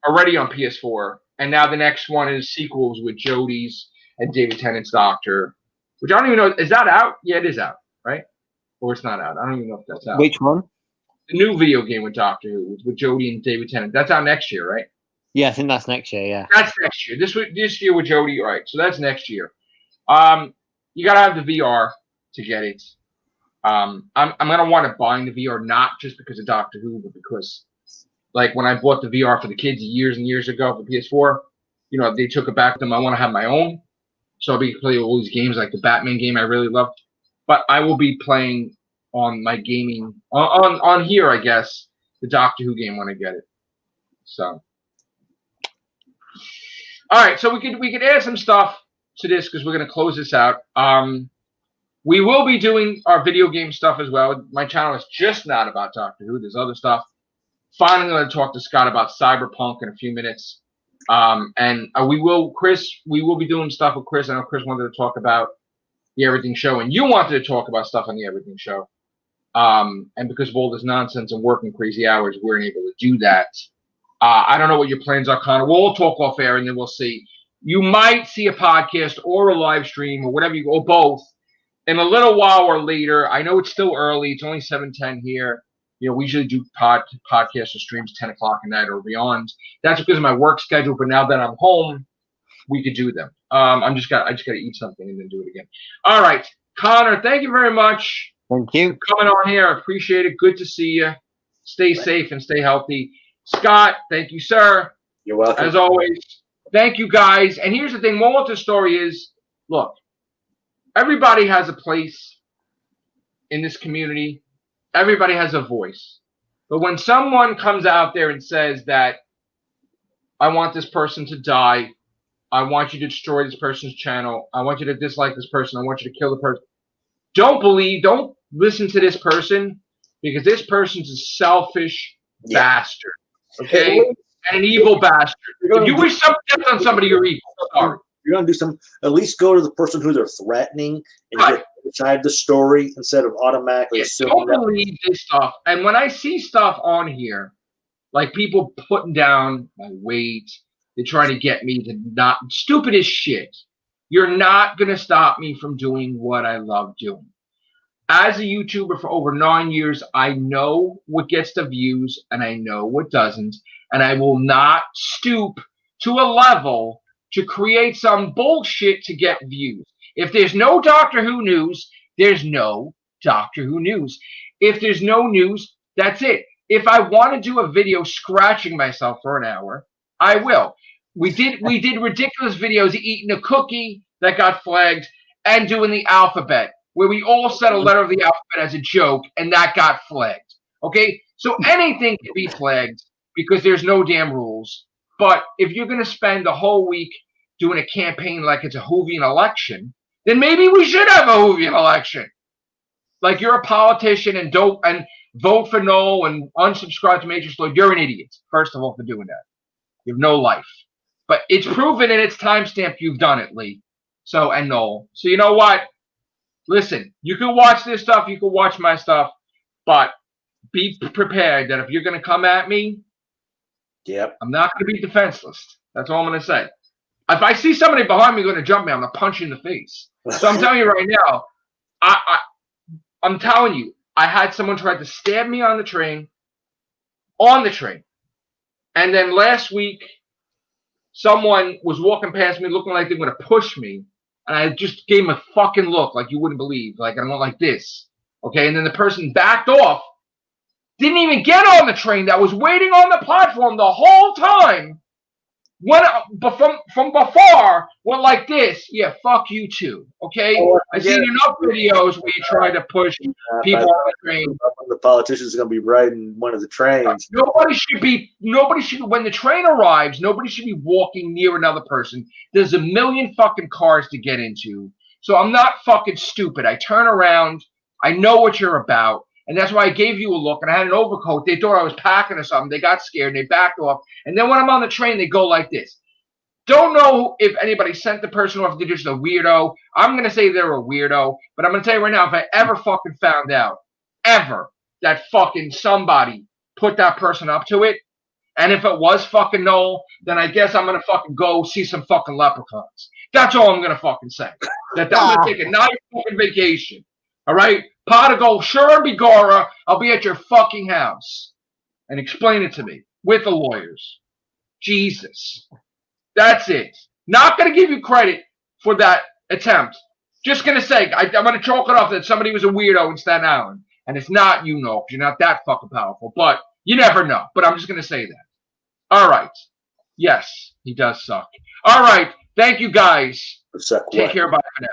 already on PS4, and now the next one is sequels with Jodie's and David Tennant's Doctor, which I don't even know. Is that out? Yeah, it is out, right? Or it's not out. I don't even know if that's out. Which one? The new video game with Doctor Who with Jodie and David Tennant. That's out next year, right? Yeah, I think that's next year. Yeah, that's next year. This year with Jodie, all right? So that's next year. You gotta have the VR to get it. I'm gonna want to buy the VR not just because of Doctor Who, but because like when I bought the VR for the kids years and years ago for PS4, you know, they took it back to them. I want to have my own, so I'll be playing all these games like the Batman game I really love. But I will be playing on my gaming on here, I guess, the Doctor Who game when I get it. So, all right, so we could add some stuff to this because we're gonna close this out. We will be doing our video game stuff as well. My channel is just not about Doctor Who. There's other stuff. Finally, going to talk to Scott about Cyberpunk in a few minutes. And we will be doing stuff with Chris. I know Chris wanted to talk about the Everything Show, and you wanted to talk about stuff on the Everything Show. And because of all this nonsense and working crazy hours, we weren't able to do that. I don't know what your plans are, Connor. We'll all talk off air, and then we'll see. You might see a podcast or a live stream or whatever or both in a little while or later. I know it's still early. It's only 7:10 here. You know, we usually do podcasts or streams 10 o'clock at night or beyond. That's because of my work schedule. But now that I'm home, we could do them. I just got to eat something and then do it again. All right, Connor, thank you very much. Thank you for coming on here. I appreciate it. Good to see you. Stay safe and stay healthy. Scott, thank you, sir. You're welcome. As always. Thank you, guys. And here's the thing. Moral of the story is, look, everybody has a place in this community. Everybody has a voice. But when someone comes out there and says that I want this person to die, I want you to destroy this person's channel, I want you to dislike this person, I want you to kill the person, don't listen to this person, because this person's a selfish bastard. Okay? And an evil bastard. If you wish something death on somebody, you're evil. Sorry. You're going to do some, at least go to the person who they're threatening and get inside the story instead of automatically assuming. Don't believe this stuff. And when I see stuff on here, like people putting down my weight, they're trying to get me to not, stupid as shit. You're not going to stop me from doing what I love doing. As a YouTuber for over 9 years, I know what gets the views and I know what doesn't. And I will not stoop to a level to create some bullshit to get views. If there's no Doctor Who news, there's no Doctor Who news. If there's no news, that's it. If I want to do a video scratching myself for an hour, I will. We did ridiculous videos eating a cookie that got flagged and doing the alphabet, where we all said a letter of the alphabet as a joke, and that got flagged. Okay? So anything can be flagged because there's no damn rules. But if you're going to spend the whole week doing a campaign like it's a Whovian election, then maybe we should have a Whovian election. Like you're a politician and vote for no and unsubscribe to Major Sloyd. You're an idiot, first of all, for doing that. You have no life. But it's proven and it's timestamped you've done it, Lee. So, and Noel. So you know what? Listen, you can watch this stuff, you can watch my stuff, but be prepared that if you're going to come at me, I'm not going to be defenseless. That's all I'm going to say. If I see somebody behind me going to jump me, I'm going to punch you in the face. So I'm telling you right now, I'm telling you, I had someone try to stab me on the train. And then last week, someone was walking past me looking like they were going to push me. And I just gave him a fucking look like you wouldn't believe. Like, I went like this. Okay, and then the person backed off. Didn't even get on the train. That was waiting on the platform the whole time. Went from before, went like this. Yeah, fuck you too. Okay? I've seen enough videos where you try to push people on the train. The politicians are going to be riding one of the trains. Nobody should, when the train arrives, nobody should be walking near another person. There's a million fucking cars to get into. So I'm not fucking stupid. I turn around. I know what you're about. And that's why I gave you a look. And I had an overcoat. They thought I was packing or something. They got scared. And they backed off. And then when I'm on the train, they go like this. Don't know if anybody sent the person or if they're just a weirdo. I'm going to say they're a weirdo. But I'm going to tell you right now, if I ever fucking found out, that fucking somebody put that person up to it, and if it was fucking Noel, then I guess I'm going to fucking go see some fucking leprechauns. That's all I'm going to fucking say. That I'm going to take a nice fucking vacation. All right? Pot of gold, sure and begorra, I'll be at your fucking house. And explain it to me with the lawyers. Jesus. That's it. Not going to give you credit for that attempt. Just going to say, I'm going to chalk it off that somebody was a weirdo in Staten Island. And it's not you know, because you're not that fucking powerful. But you never know. But I'm just going to say that. All right. Yes, he does suck. All right. Thank you, guys. Take care. Bye for now.